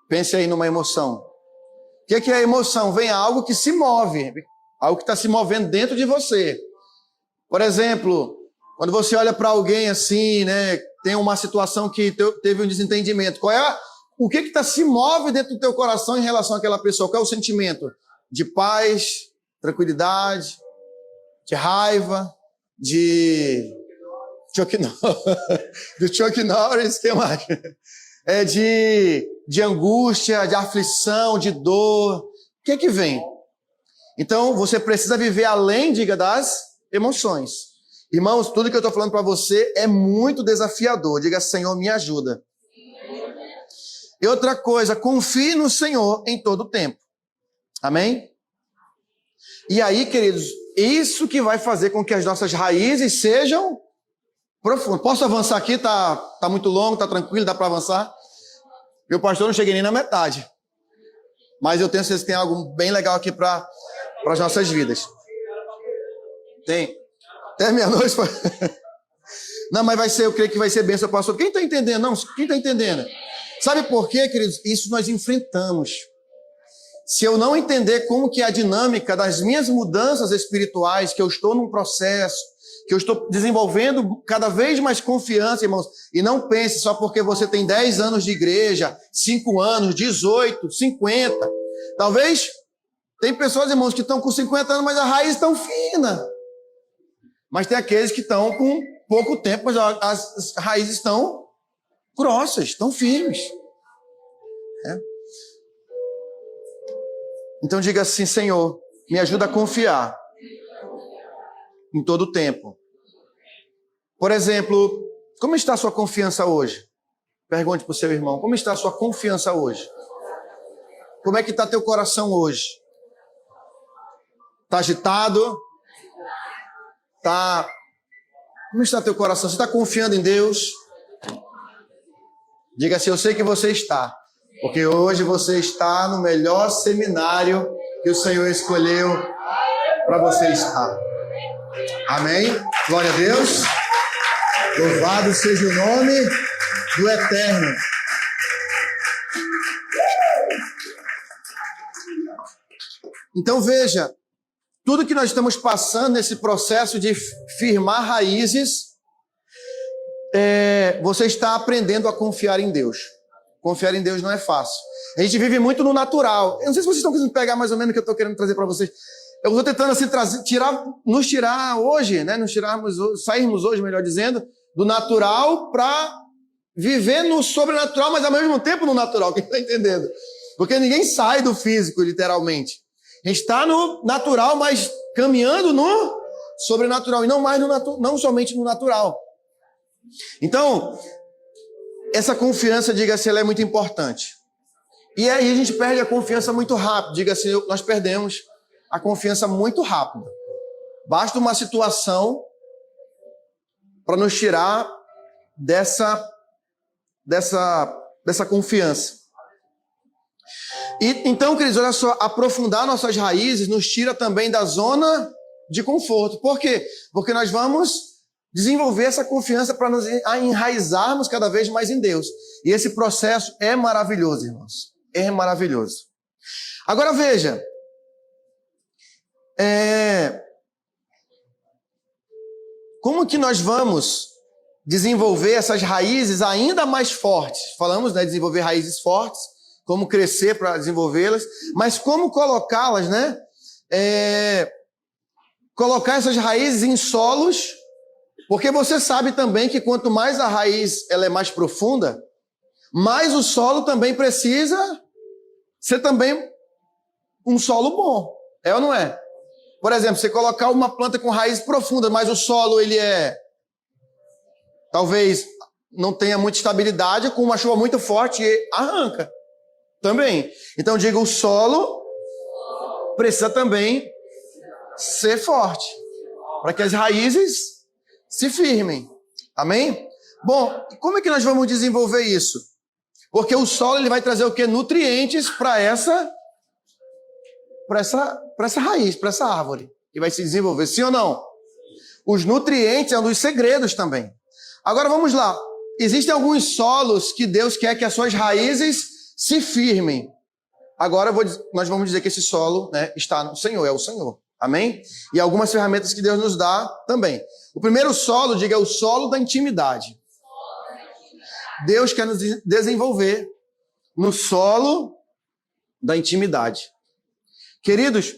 Pense aí numa emoção. O que é a emoção? Vem algo que se move, algo que está se movendo dentro de você. Por exemplo, quando você olha para alguém assim, né, tem uma situação que teve um desentendimento, o que está se move dentro do teu coração em relação àquela pessoa? Qual é o sentimento? De paz, tranquilidade, de raiva, de Chuck Norris, que mais? De angústia, de aflição, de dor. O que vem? Então, você precisa viver além, diga, das emoções. Irmãos, tudo que eu estou falando para você é muito desafiador. Diga, Senhor, me ajuda. E outra coisa, confie no Senhor em todo o tempo. Amém? E aí, queridos, isso que vai fazer com que as nossas raízes sejam profundas. Posso avançar aqui? Tá muito longo, tá tranquilo, dá para avançar? Meu pastor, não cheguei nem na metade. Mas eu tenho certeza que tem algo bem legal aqui para as nossas vidas. Tem. Até meia-noite. Não, mas eu creio que vai ser bênção, pastor. Quem está entendendo? Não, quem está entendendo? Sabe por quê, queridos? Isso nós enfrentamos. Se eu não entender como que é a dinâmica das minhas mudanças espirituais, que eu estou num processo, que eu estou desenvolvendo cada vez mais confiança, irmãos, e não pense só porque você tem 10 anos de igreja, 5 anos, 18, 50. Talvez tem pessoas, irmãos, que estão com 50 anos, mas a raiz está fina. Mas tem aqueles que estão com pouco tempo, mas as raízes estão grossas, estão firmes. Então diga assim, Senhor, me ajuda a confiar em todo o tempo. Por exemplo, como está a sua confiança hoje? Pergunte para o seu irmão, como está a sua confiança hoje? Como é que está teu coração hoje? Está agitado? Como está teu coração? Você está confiando em Deus? Diga assim, eu sei que você está. Porque hoje você está no melhor seminário que o Senhor escolheu para você estar. Amém? Glória a Deus. Louvado seja o nome do Eterno. Então veja, tudo que nós estamos passando nesse processo de firmar raízes, você está aprendendo a confiar em Deus. Confiar em Deus não é fácil. A gente vive muito no natural. Eu não sei se vocês estão conseguindo pegar mais ou menos o que eu estou querendo trazer para vocês. Eu estou tentando assim, nos tirar hoje, né? Sairmos hoje, melhor dizendo, do natural para viver no sobrenatural, mas ao mesmo tempo no natural. Quem está entendendo? Porque ninguém sai do físico, literalmente. A gente está no natural, mas caminhando no sobrenatural e não somente no natural. Então, essa confiança, diga-se, ela é muito importante. E aí a gente perde a confiança muito rápido. Diga-se, nós perdemos a confiança muito rápido. Basta uma situação para nos tirar dessa confiança. E então, queridos, olha só, aprofundar nossas raízes nos tira também da zona de conforto. Por quê? Porque nós vamos desenvolver essa confiança para nos enraizarmos cada vez mais em Deus. E esse processo é maravilhoso, irmãos. É maravilhoso. Agora veja, como que nós vamos desenvolver essas raízes ainda mais fortes? Falamos, né, desenvolver raízes fortes, como crescer para desenvolvê-las, mas como colocá-las, né? Colocar essas raízes em solos, porque você sabe também que quanto mais a raiz ela é mais profunda, mais o solo também precisa ser também um solo bom. É ou não é? Por exemplo, você colocar uma planta com raiz profunda, mas o solo ele talvez não tenha muita estabilidade, com uma chuva muito forte e arranca também. Então diga, o solo precisa também ser forte, para que as raízes se firmem. Amém? Bom, como é que nós vamos desenvolver isso? Porque o solo ele vai trazer o quê? Nutrientes para essa raiz, para essa árvore, que vai se desenvolver, sim ou não? Os nutrientes é um dos segredos também. Agora vamos lá. Existem alguns solos que Deus quer que as suas raízes se firmem. Agora nós vamos dizer que esse solo, né, está no Senhor, é o Senhor. Amém? E algumas ferramentas que Deus nos dá também. O primeiro solo, diga, é o solo da intimidade. Deus quer nos desenvolver no solo da intimidade. Queridos,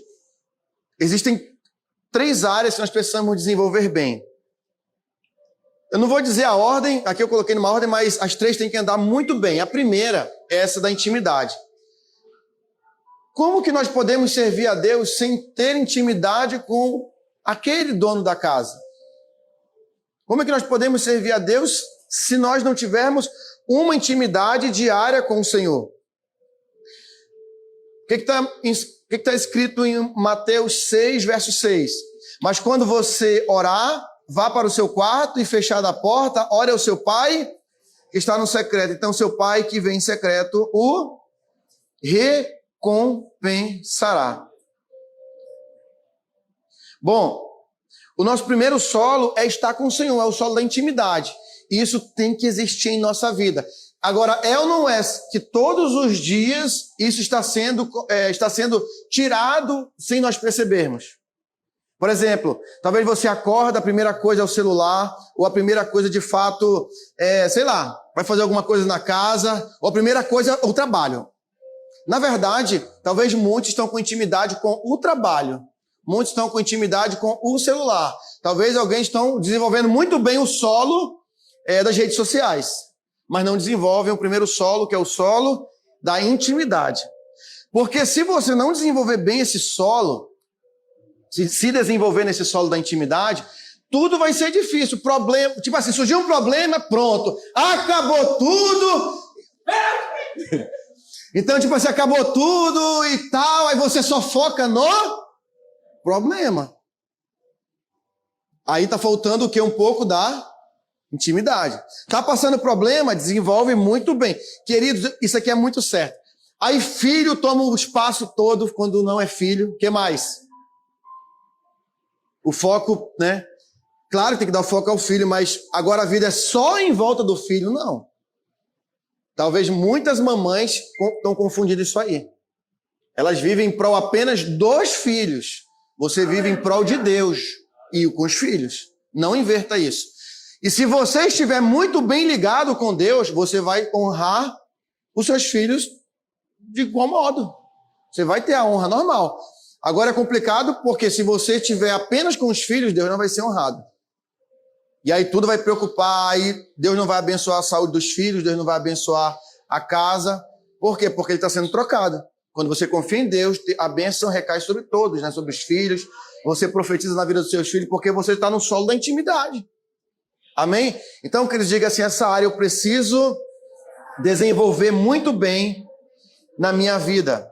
existem 3 áreas que nós precisamos desenvolver bem. Eu não vou dizer a ordem, aqui eu coloquei numa ordem, mas as 3 têm que andar muito bem. A primeira é essa da intimidade. Como que nós podemos servir a Deus sem ter intimidade com aquele dono da casa? Como é que nós podemos servir a Deus se nós não tivermos uma intimidade diária com o Senhor? O que está escrito em Mateus 6, verso 6? Mas quando você orar, vá para o seu quarto e fechada a porta, ore ao seu pai que está no secreto. Então, seu pai que vem em secreto o recompensará. Bom, o nosso primeiro solo é estar com o Senhor, é o solo da intimidade. E isso tem que existir em nossa vida. Agora, é ou não é que todos os dias isso está sendo tirado sem nós percebermos? Por exemplo, talvez você acorda, a primeira coisa é o celular, ou a primeira coisa de fato vai fazer alguma coisa na casa, ou a primeira coisa é o trabalho. Na verdade, talvez muitos estão com intimidade com o trabalho, muitos estão com intimidade com o celular. Talvez alguém estão desenvolvendo muito bem o solo das redes sociais, mas não desenvolvem o primeiro solo, que é o solo da intimidade. Porque se você não desenvolver bem esse solo, se desenvolver nesse solo da intimidade, tudo vai ser difícil. Problema, tipo assim, surgiu um problema, pronto, acabou tudo. Então, tipo assim, acabou tudo e tal, aí você só foca no problema. Aí tá faltando o quê? Um pouco da intimidade. Tá passando problema, desenvolve muito bem. Queridos, isso aqui é muito certo. Aí filho toma o espaço todo quando não é filho. O que mais? O foco, né? Claro que tem que dar foco ao filho, mas agora a vida é só em volta do filho? Não. Talvez muitas mamães estão confundindo isso aí. Elas vivem em prol apenas dos filhos. Você vive em prol de Deus e com os filhos. Não inverta isso. E se você estiver muito bem ligado com Deus, você vai honrar os seus filhos de igual modo. Você vai ter a honra normal. Agora é complicado porque se você estiver apenas com os filhos, Deus não vai ser honrado. E aí tudo vai preocupar, aí Deus não vai abençoar a saúde dos filhos, Deus não vai abençoar a casa. Por quê? Porque ele está sendo trocado. Quando você confia em Deus, a bênção recai sobre todos, né? Sobre os filhos. Você profetiza na vida dos seus filhos porque você está no solo da intimidade. Amém? Então, que eles digam assim, essa área eu preciso desenvolver muito bem na minha vida.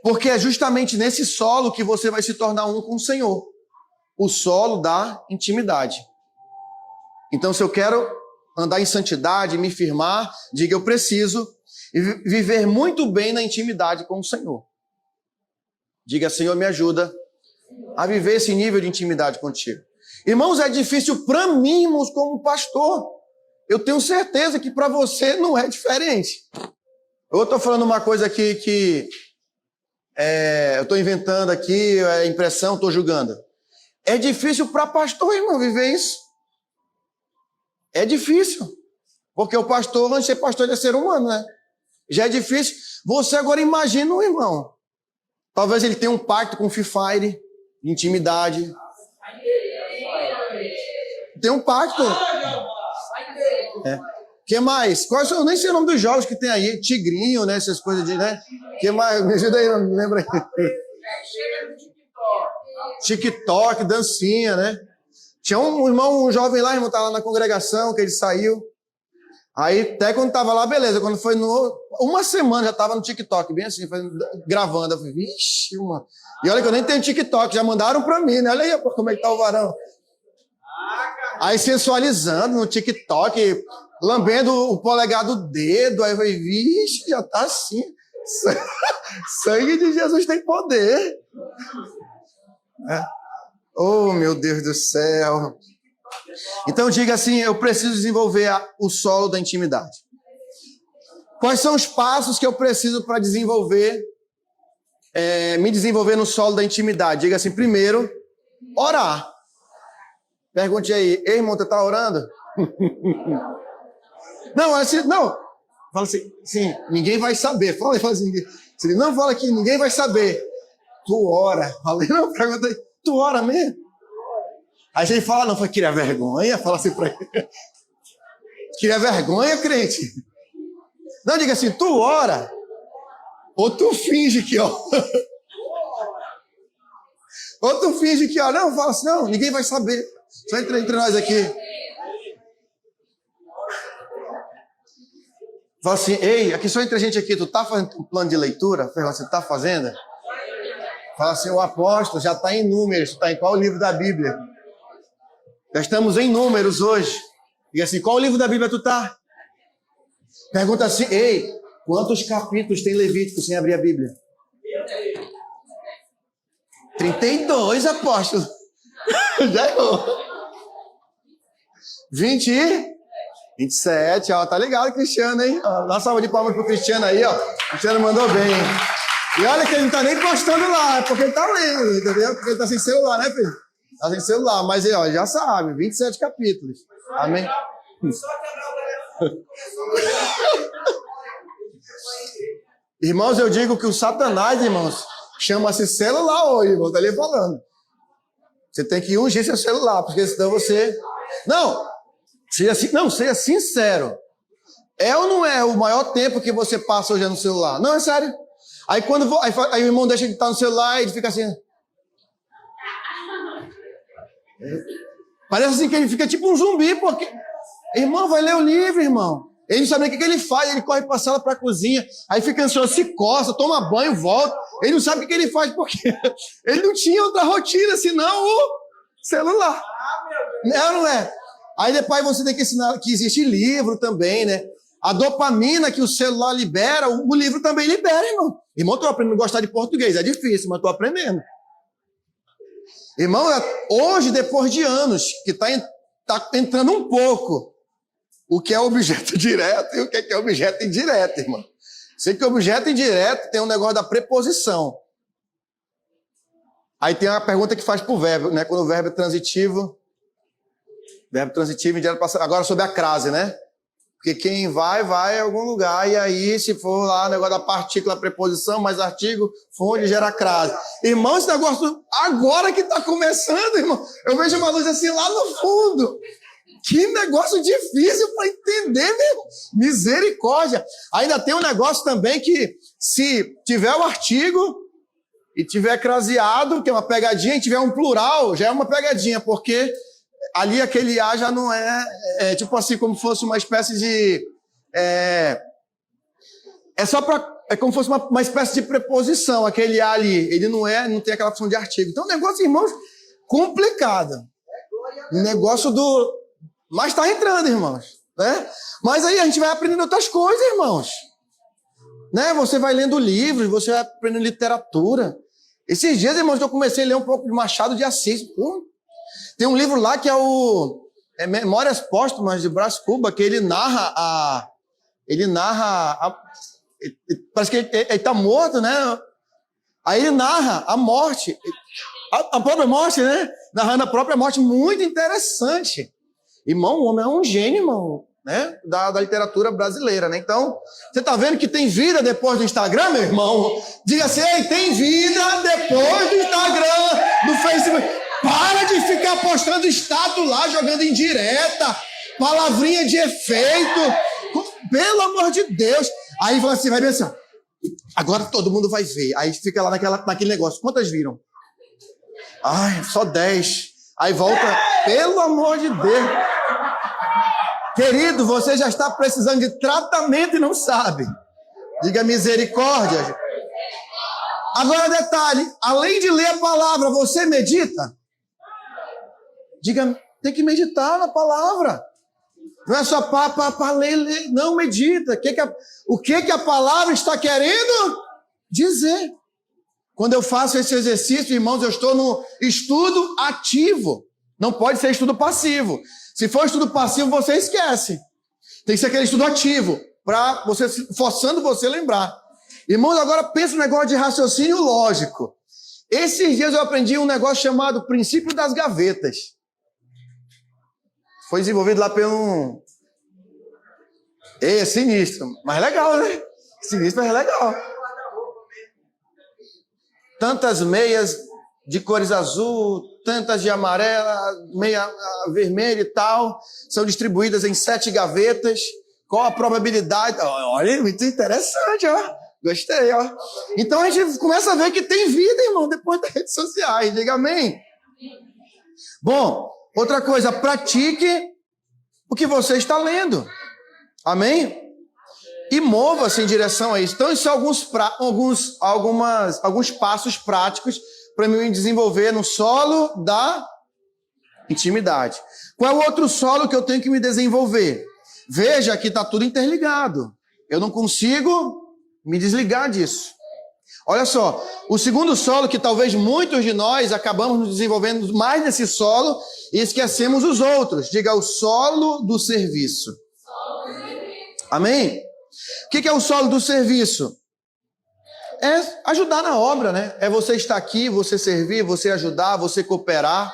Porque é justamente nesse solo que você vai se tornar um com o Senhor. O solo da intimidade. Então, se eu quero andar em santidade, me firmar, diga, eu preciso viver muito bem na intimidade com o Senhor. Diga, Senhor, me ajuda a viver esse nível de intimidade contigo. Irmãos, é difícil para mim, irmãos, como pastor. Eu tenho certeza que para você não é diferente. Eu estou falando uma coisa aqui que eu estou inventando aqui, é impressão, estou julgando. É difícil para pastor, irmão, viver isso. É difícil. Porque o pastor, antes de ser pastor, ele é ser humano, né? Já é difícil. Você agora imagina um irmão. Talvez ele tenha um pacto com o Free Fire, de intimidade. Tem um pacto. Que mais? Eu nem sei o nome dos jogos que tem aí. Tigrinho, né? Essas coisas de, né? Que mais? Me ajuda aí, me lembra aí. TikTok, dancinha, né? Tinha um irmão, um jovem lá, irmão, tá lá na congregação, que ele saiu. Aí, até quando tava lá, beleza. Quando foi uma semana, já tava no TikTok, bem assim, gravando. Eu falei, vixe, mano. E olha que eu nem tenho TikTok, já mandaram pra mim, né? Olha aí, como é que tá o varão. Aí, sensualizando no TikTok, lambendo o polegar do dedo. Aí eu falei, vixe, já tá assim. Sangue de Jesus tem poder. Oh, meu Deus do céu. Então diga assim, eu preciso desenvolver o solo da intimidade. Quais são os passos que eu preciso para desenvolver, me desenvolver no solo da intimidade? Diga assim, primeiro, orar. Pergunte aí, ei, irmão, você está orando? Não, assim, não. Fala assim, sim, ninguém vai saber. Fala assim, não fala aqui, ninguém vai saber. Tu ora. Falei, não, pergunta aí, tu ora mesmo? Aí ele fala, não, queria vergonha? Fala assim pra ele. Queria vergonha, crente? Não, diga assim, tu ora, ou tu finge que ora. Ou tu finge que ora. Não, fala assim, não, ninguém vai saber. Só entre nós aqui. Fala assim, ei, aqui só entre a gente aqui, tu tá fazendo um plano de leitura? Você tá fazendo? Fala assim, o apóstolo já está em Números, está em qual livro da Bíblia? Já estamos em Números hoje. Diga assim, qual livro da Bíblia tu tá? Pergunta assim, ei, quantos capítulos tem Levítico sem abrir a Bíblia? 32, apóstolo. Já errou. 27, ó, tá ligado, Cristiano, hein? Ó, dá uma salva de palmas pro Cristiano aí, ó. Cristiano mandou bem. E olha que ele não tá nem postando lá, é porque ele tá lendo, entendeu? Porque ele tá sem celular, né, filho? Tá sem celular, mas ó, já sabe, 27 capítulos. Amém? Irmãos, eu digo que o Satanás, irmãos, chama-se celular hoje, irmão, tá ali falando. Você tem que ungir seu celular, porque senão você... Não, seja sincero. É ou não é o maior tempo que você passa hoje no celular? Não, é sério. Aí aí o irmão deixa de estar no celular e ele fica assim. Parece assim que ele fica tipo um zumbi, porque... Irmão, vai ler o livro, irmão. Ele não sabe nem o que ele faz, ele corre para a sala, para a cozinha, aí fica ansioso, se coça, toma banho, volta. Ele não sabe o que ele faz, porque ele não tinha outra rotina, senão o celular. Não é? Aí depois você tem que ensinar que existe livro também, né? A dopamina que o celular libera, o livro também libera, irmão. Irmão, estou aprendendo a gostar de português, é difícil, mas estou aprendendo. Irmão, hoje, depois de anos, que está entrando um pouco o que é objeto direto e o que é objeto indireto, irmão. Sei que objeto indireto tem um negócio da preposição. Aí tem uma pergunta que faz pro verbo, né? Quando o verbo é transitivo, indireto passado. Agora sobre a crase, né? Porque quem vai a algum lugar. E aí, se for lá o negócio da partícula, preposição, mais artigo, fonte, gera crase. Irmão, esse negócio agora que está começando, irmão. Eu vejo uma luz assim lá no fundo. Que negócio difícil para entender, meu. Misericórdia. Ainda tem um negócio também que, se tiver o artigo e tiver craseado, que é uma pegadinha, e tiver um plural, já é uma pegadinha, porque ali aquele A já não é tipo assim, como fosse uma espécie de... É como se fosse uma espécie de preposição, aquele A ali. Ele não tem aquela função de artigo. Então, um negócio, irmãos, complicado. Um negócio do... Mas está entrando, irmãos. Né? Mas aí a gente vai aprendendo outras coisas, irmãos. Né? Você vai lendo livros, você vai aprendendo literatura. Esses dias, irmãos, eu comecei a ler um pouco de Machado de Assis. Tem um livro lá que é Memórias Póstumas de Brás Cubas, que ele narra parece que ele está morto, né? Aí ele narra a morte, a própria morte, né? Narrando a própria morte, muito interessante. Irmão, o homem é um gênio, irmão, né? Da literatura brasileira, né? Então, você está vendo que tem vida depois do Instagram, meu irmão? Diga assim, ei, tem vida depois do Instagram, do Facebook. Para de ficar postando status lá, jogando em direta, palavrinha de efeito. Pelo amor de Deus. Aí fala assim, vai pensar, agora todo mundo vai ver. Aí fica lá naquele negócio. Quantas viram? Ai, só 10. Aí volta, pelo amor de Deus. Querido, você já está precisando de tratamento e não sabe. Diga misericórdia. Agora detalhe, além de ler a palavra, você medita? Diga, tem que meditar na palavra. Não é só para ler, não, medita. O que a palavra está querendo dizer? Quando eu faço esse exercício, irmãos, eu estou no estudo ativo. Não pode ser estudo passivo. Se for estudo passivo, você esquece. Tem que ser aquele estudo ativo, para você, forçando você a lembrar. Irmãos, agora pensa no negócio de raciocínio lógico. Esses dias eu aprendi um negócio chamado princípio das gavetas. Foi desenvolvido lá pelo... É sinistro, mas legal, né? Sinistro, mas legal. Tantas meias de cores azul, tantas de amarela, meia vermelha e tal, são distribuídas em 7 gavetas. Qual a probabilidade? Olha, muito interessante, ó. Gostei, ó. Então a gente começa a ver que tem vida, irmão, depois das redes sociais. Diga amém. Bom, outra coisa, pratique o que você está lendo. Amém? E mova-se em direção a isso. Então, isso são alguns passos práticos para me desenvolver no solo da intimidade. Qual é o outro solo que eu tenho que me desenvolver? Veja que está tudo interligado. Eu não consigo me desligar disso. Olha só, o segundo solo que talvez muitos de nós acabamos nos desenvolvendo mais nesse solo e esquecemos os outros. Diga, o solo do serviço. Amém? O que é o solo do serviço? É ajudar na obra, né? É você estar aqui, você servir, você ajudar, você cooperar.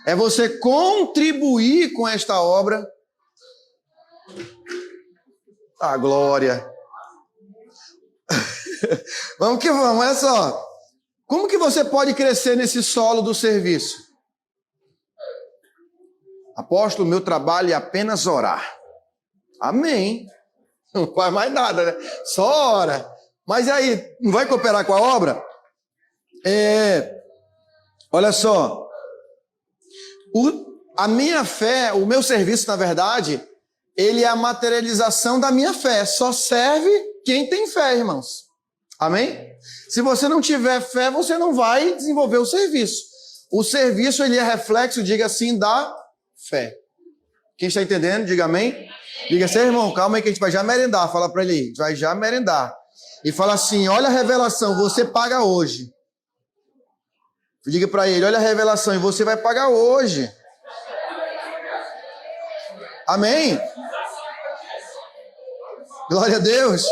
É você contribuir com esta obra. Ah, glória. Vamos que vamos, olha só. Como que você pode crescer nesse solo do serviço? Apóstolo, meu trabalho é apenas orar. Amém. Não faz mais nada, né? Só ora. Mas aí, não vai cooperar com a obra? Olha só. A minha fé, o meu serviço, na verdade, ele é a materialização da minha fé. Só serve quem tem fé, irmãos. Amém? Se você não tiver fé, você não vai desenvolver o serviço. O serviço, ele é reflexo, diga assim, da fé. Quem está entendendo, diga amém. Diga assim, irmão, calma aí que a gente vai já merendar. Fala para ele aí, a gente vai já merendar. E fala assim, olha a revelação, você paga hoje. Diga para ele, olha a revelação e você vai pagar hoje. Amém? Glória a Deus.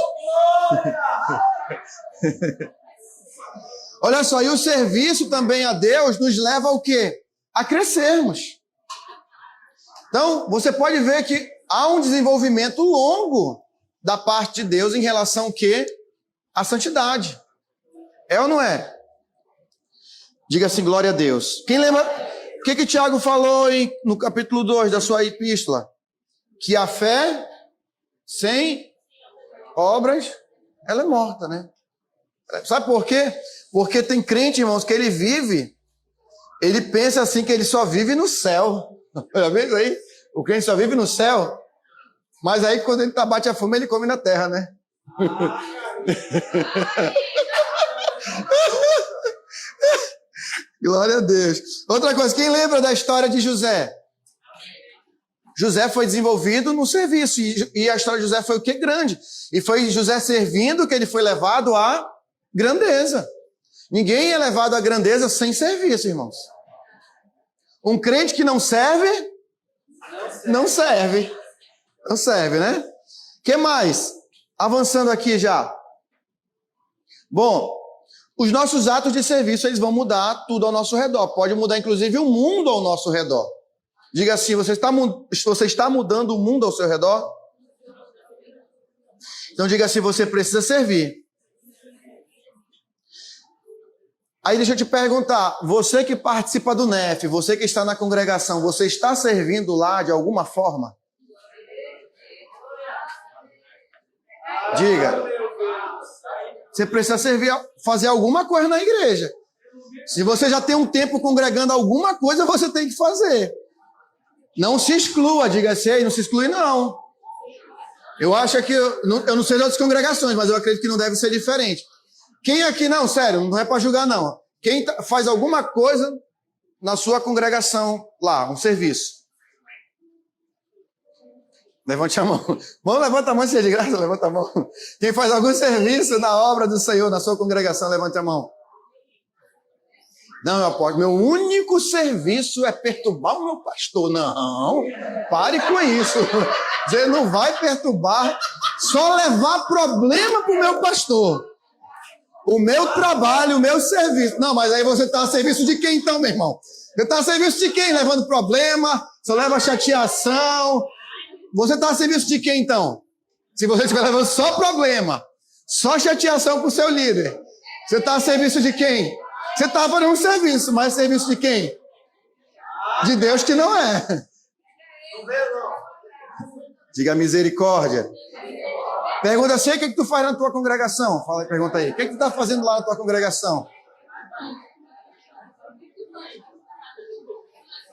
Olha só, e o serviço também a Deus nos leva ao quê? A crescermos. Então, você pode ver que há um desenvolvimento longo da parte de Deus em relação ao quê? À santidade. É ou não é? Diga assim, glória a Deus. Quem lembra? O que Tiago falou no capítulo 2 da sua epístola? Que a fé sem obras, ela é morta, né? Sabe por quê? Porque tem crente, irmãos, que ele pensa assim que ele só vive no céu. Já viu isso aí? O crente só vive no céu. Mas aí quando ele bate a fome, ele come na terra, né? Glória a Deus. Outra coisa, quem lembra da história de José? José foi desenvolvido no serviço. E a história de José foi o quê? Grande. E foi José servindo que ele foi levado à grandeza. Ninguém é levado à grandeza sem serviço, irmãos. Um crente que não serve, não serve. Não serve, né? O que mais? Avançando aqui já. Bom, os nossos atos de serviço, eles vão mudar tudo ao nosso redor. Pode mudar, inclusive, o mundo ao nosso redor. Diga assim, você está mudando o mundo ao seu redor? Então diga assim, você precisa servir. Aí deixa eu te perguntar, você que participa do NEF, você que está na congregação, você está servindo lá de alguma forma? Diga. Você precisa servir, fazer alguma coisa na igreja. Se você já tem um tempo congregando alguma coisa, você tem que fazer. Não se exclua, diga assim, aí, não se exclui não. Eu acho que, eu não sei de outras congregações, mas eu acredito que não deve ser diferente. Quem aqui, não, sério, não é para julgar não. Quem faz alguma coisa na sua congregação lá, um serviço? Levante a mão. Vamos, levanta a mão, se é de graça, levanta a mão. Quem faz algum serviço na obra do Senhor, na sua congregação, levante a mão. Não, meu apóstolo, meu único serviço é perturbar o meu pastor. Não, pare com isso. Você não vai perturbar, só levar problema para o meu pastor. O meu trabalho, o meu serviço. Não, mas aí você está a serviço de quem então, meu irmão? Você está a serviço de quem? Levando problema, só leva chateação. Você está a serviço de quem então? Se você estiver levando só problema, só chateação para o seu líder, você está a serviço de quem? Você está fazendo um serviço, mas serviço de quem? De Deus que não é. Não vê, não. Diga misericórdia. Pergunta assim, o que tu faz na tua congregação? Fala, pergunta aí. O que tu está fazendo lá na tua congregação?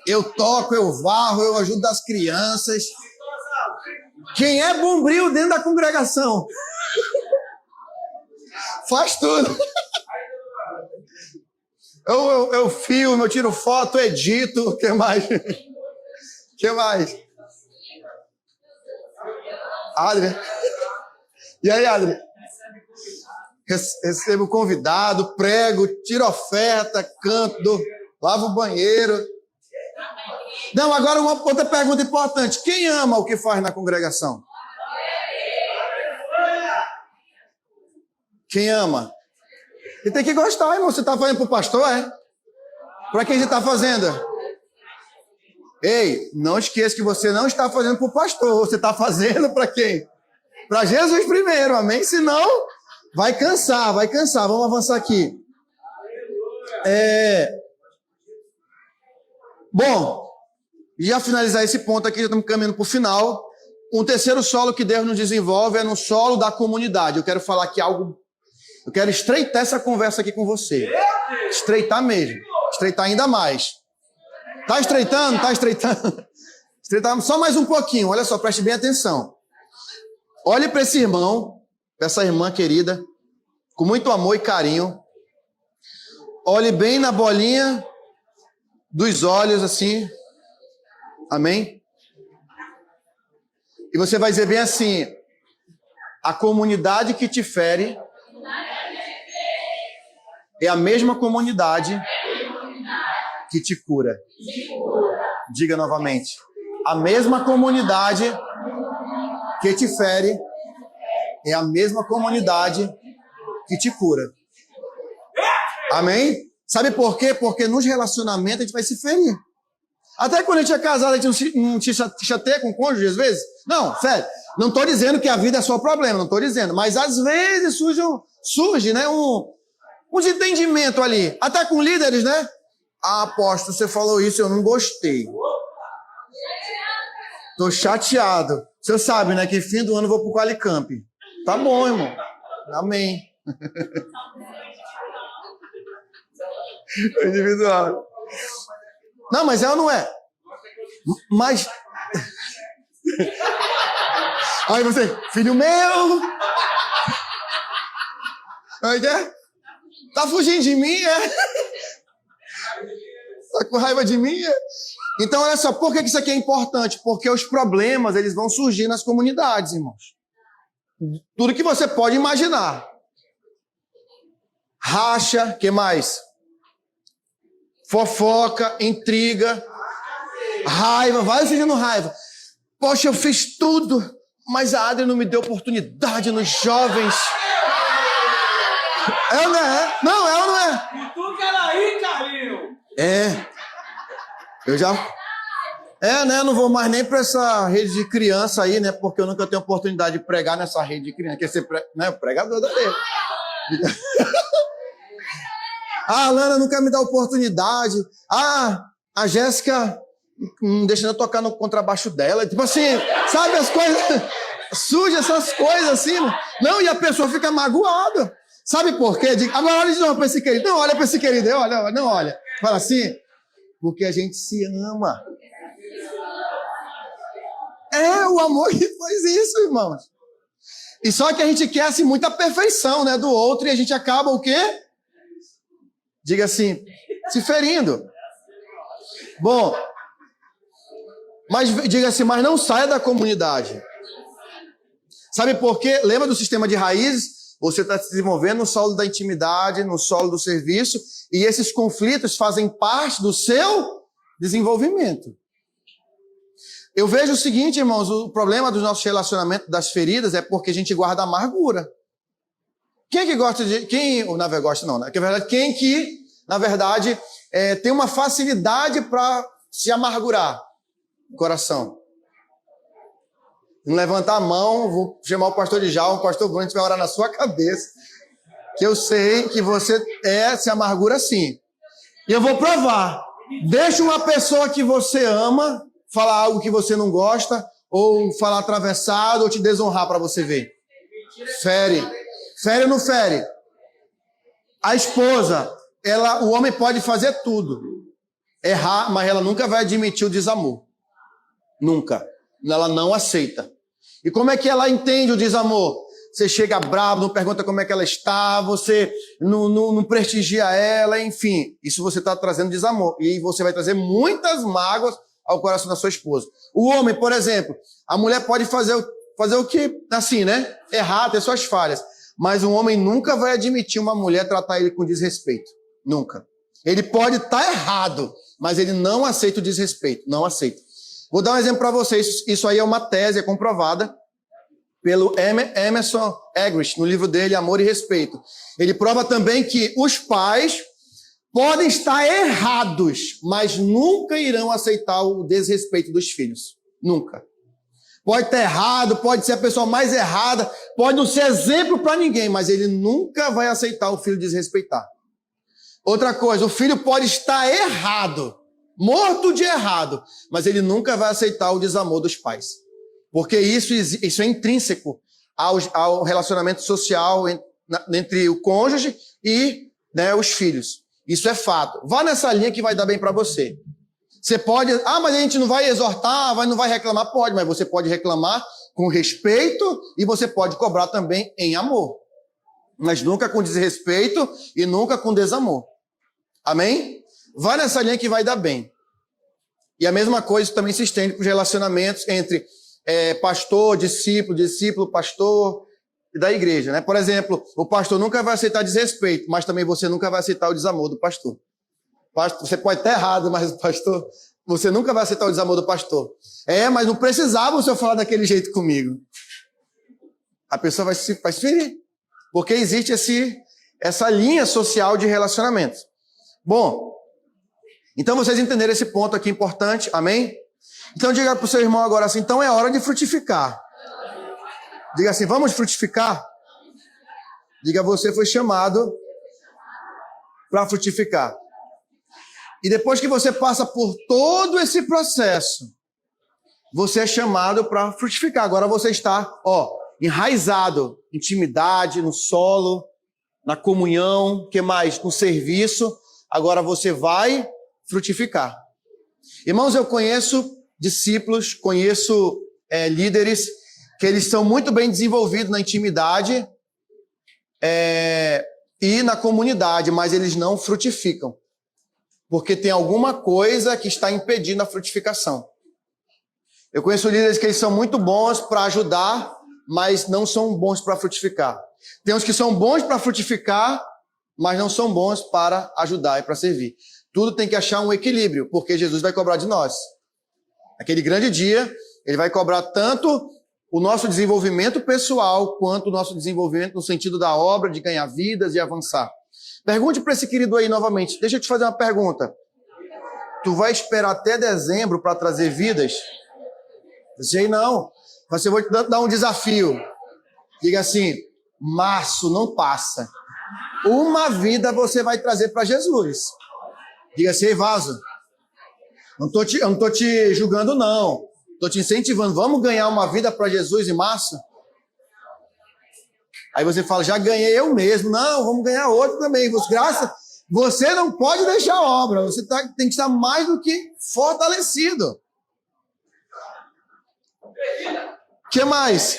Eu toco, eu varro, eu ajudo as crianças. Quem é bombril dentro da congregação? Faz tudo. Eu filmo, eu tiro foto, edito. O que mais? O que mais? Adri. E aí, Adri? Recebo convidado, prego, tiro oferta, canto, lavo o banheiro. Não, agora uma outra pergunta importante. Quem ama o que faz na congregação? Quem ama? E tem que gostar, irmão. Você está fazendo para o pastor, é? Para quem você está fazendo? Ei, não esqueça que você não está fazendo para o pastor. Você está fazendo para quem? Para Jesus primeiro, amém? Senão, vai cansar, vai cansar. Vamos avançar aqui. Bom, já finalizar esse ponto aqui, já estamos caminhando para o final. Um terceiro solo que Deus nos desenvolve é no solo da comunidade. Eu quero falar aqui algo. Eu quero estreitar essa conversa aqui com você. Estreitar mesmo. Estreitar ainda mais. Tá estreitando? Tá estreitando? Estreitar só mais um pouquinho. Olha só, preste bem atenção. Olhe para esse irmão, para essa irmã querida, com muito amor e carinho. Olhe bem na bolinha dos olhos, assim. Amém? E você vai dizer bem assim: a comunidade que te fere é a mesma comunidade que te cura. Diga novamente. A mesma comunidade que te fere é a mesma comunidade que te cura. Amém? Sabe por quê? Porque nos relacionamentos a gente vai se ferir. Até quando a gente é casado, a gente não se chateia com o cônjuge, às vezes? Não, sério. Não estou dizendo que a vida é só problema, não estou dizendo. Mas às vezes surge, né, um desentendimento ali. Até com líderes, né? Ah, apóstolo, você falou isso, eu não gostei. Tô chateado. Você sabe, né, que fim do ano eu vou pro Qualicamp. Tá bom, irmão. Amém. Individual. Não, mas é ou não é? Mas... Aí você, filho meu! Aí é? Tá fugindo de mim, é? Tá com raiva de mim, é? Então, olha só, por que isso aqui é importante? Porque os problemas, eles vão surgir nas comunidades, irmãos. Tudo que você pode imaginar. Racha, que mais? Fofoca, intriga, raiva, vai surgindo raiva. Poxa, eu fiz tudo, mas a Adri não me deu oportunidade nos jovens. É ou não é? Não, é ou não é? E tu quer aí, carinho? É. Eu já... né? Eu não vou mais nem para essa rede de criança aí, né? Porque eu nunca tenho oportunidade de pregar nessa rede de criança. Quer ser pregador da rede. Ah, a Lana nunca me dá oportunidade. Ah, a Jéssica não deixa eu tocar no contrabaixo dela. Tipo assim, sabe as coisas... Surge essas coisas assim. Não, e a pessoa fica magoada. Sabe por quê? Agora olha de novo para esse querido. Não olha para esse querido. Olha, não olha. Fala assim, porque a gente se ama. É o amor que faz isso, irmãos. E só que a gente quer assim, muita perfeição, né, do outro e a gente acaba o quê? Diga assim, se ferindo. Bom, mas diga assim, mas não saia da comunidade. Sabe por quê? Lembra do sistema de raízes? Você está se desenvolvendo no solo da intimidade, no solo do serviço, e esses conflitos fazem parte do seu desenvolvimento. Eu vejo o seguinte, irmãos, o problema dos nossos relacionamentos, das feridas, é porque a gente guarda amargura. Quem é que gosta de... Quem... Ou, na verdade, gosta não, né? Que, na verdade, quem que, na verdade, tem uma facilidade para se amargurar no coração? Não levantar a mão, vou chamar o pastor Djalma, o pastor Bruno, a gente vai orar na sua cabeça, que eu sei que você se amargura sim. E eu vou provar. Deixa uma pessoa que você ama falar algo que você não gosta, ou falar atravessado, ou te desonrar para você ver. Fere. Fere ou não fere? A esposa, o homem pode fazer tudo. Errar, mas ela nunca vai admitir o desamor. Nunca. Ela não aceita. E como é que ela entende o desamor? Você chega bravo, não pergunta como é que ela está, você não prestigia ela, enfim. Isso você está trazendo desamor. E você vai trazer muitas mágoas ao coração da sua esposa. O homem, por exemplo, a mulher pode fazer o que, assim, né? Errar, ter suas falhas. Mas um homem nunca vai admitir uma mulher tratar ele com desrespeito. Nunca. Ele pode estar errado, mas ele não aceita o desrespeito. Não aceita. Vou dar um exemplo para vocês. Isso aí é uma tese, é comprovada pelo Emerson Eggerichs, no livro dele, Amor e Respeito. Ele prova também que os pais podem estar errados, mas nunca irão aceitar o desrespeito dos filhos. Nunca. Pode estar errado, pode ser a pessoa mais errada, pode não ser exemplo para ninguém, mas ele nunca vai aceitar o filho desrespeitar. Outra coisa, o filho pode estar errado, morto de errado, mas ele nunca vai aceitar o desamor dos pais. Porque isso é intrínseco ao relacionamento social entre o cônjuge e, né, os filhos. Isso é fato. Vá nessa linha que vai dar bem para você. Você pode... mas a gente não vai exortar, não vai reclamar. Pode, mas você pode reclamar com respeito e você pode cobrar também em amor. Mas nunca com desrespeito e nunca com desamor. Amém? Vá nessa linha que vai dar bem. E a mesma coisa também se estende para os relacionamentos entre pastor, discípulo, pastor e da igreja, né? Por exemplo, o pastor nunca vai aceitar desrespeito, mas também você nunca vai aceitar o desamor do pastor. Você pode estar errado, mas pastor, você nunca vai aceitar o desamor do pastor. Mas não precisava o senhor falar daquele jeito comigo. A pessoa vai se ferir. Porque existe essa linha social de relacionamento. Bom, Então vocês entenderam esse ponto aqui importante, amém? Então diga para o seu irmão agora assim, então é hora de frutificar. Diga assim, vamos frutificar? Diga, você foi chamado para frutificar. E depois que você passa por todo esse processo, você é chamado para frutificar. Agora você está, enraizado, intimidade, no solo, na comunhão, que mais? No serviço. Agora você vai frutificar. Irmãos, eu conheço discípulos, conheço líderes que eles são muito bem desenvolvidos na intimidade e na comunidade, mas eles não frutificam. Porque tem alguma coisa que está impedindo a frutificação. Eu conheço líderes que eles são muito bons para ajudar, mas não são bons para frutificar. Tem uns que são bons para frutificar, mas não são bons para ajudar e para servir. Tudo tem que achar um equilíbrio, porque Jesus vai cobrar de nós. Aquele grande dia, ele vai cobrar tanto o nosso desenvolvimento pessoal, quanto o nosso desenvolvimento no sentido da obra, de ganhar vidas e avançar. Pergunte para esse querido aí novamente. Deixa eu te fazer uma pergunta. Tu vai esperar até dezembro para trazer vidas? Sei não. Mas eu vou te dar um desafio. Diga assim, março não passa. Uma vida você vai trazer para Jesus. Diga assim, vaso. Eu não tô te julgando, não. Estou te incentivando. Vamos ganhar uma vida para Jesus em março? Aí você fala, já ganhei eu mesmo. Não, vamos ganhar outro também. Você não pode deixar a obra. Você tem que estar mais do que fortalecido. O que mais?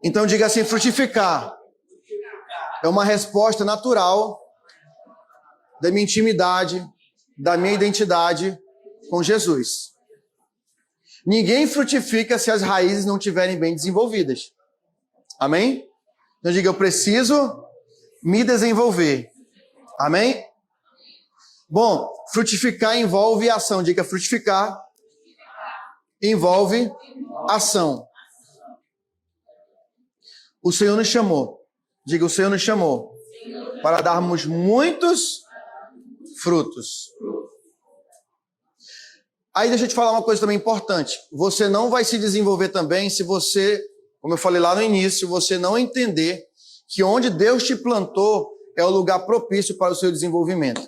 Então diga assim, frutificar. É uma resposta natural da minha intimidade, da minha identidade com Jesus. Ninguém frutifica se as raízes não estiverem bem desenvolvidas. Amém? Então diga, eu preciso me desenvolver. Amém? Bom, frutificar envolve ação. Diga, frutificar envolve ação. O Senhor nos chamou. Diga, o Senhor nos chamou para darmos muitos frutos. Aí deixa eu te falar uma coisa também importante. Você não vai se desenvolver também se você, como eu falei lá no início, você não entender que onde Deus te plantou é o lugar propício para o seu desenvolvimento.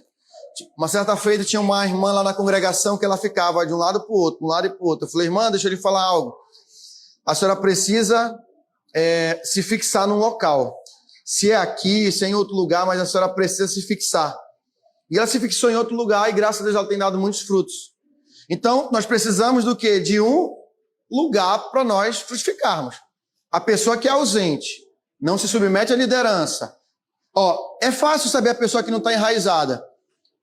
Uma certa feita tinha uma irmã lá na congregação que ela ficava de um lado para o outro, de um lado e para o outro. Eu falei, irmã, deixa eu lhe falar algo. A senhora precisa se fixar num local. Se é aqui, se é em outro lugar, mas a senhora precisa se fixar. E ela se fixou em outro lugar e graças a Deus ela tem dado muitos frutos. Então, nós precisamos do quê? De um lugar para nós frutificarmos. A pessoa que é ausente, não se submete à liderança. É fácil saber a pessoa que não está enraizada.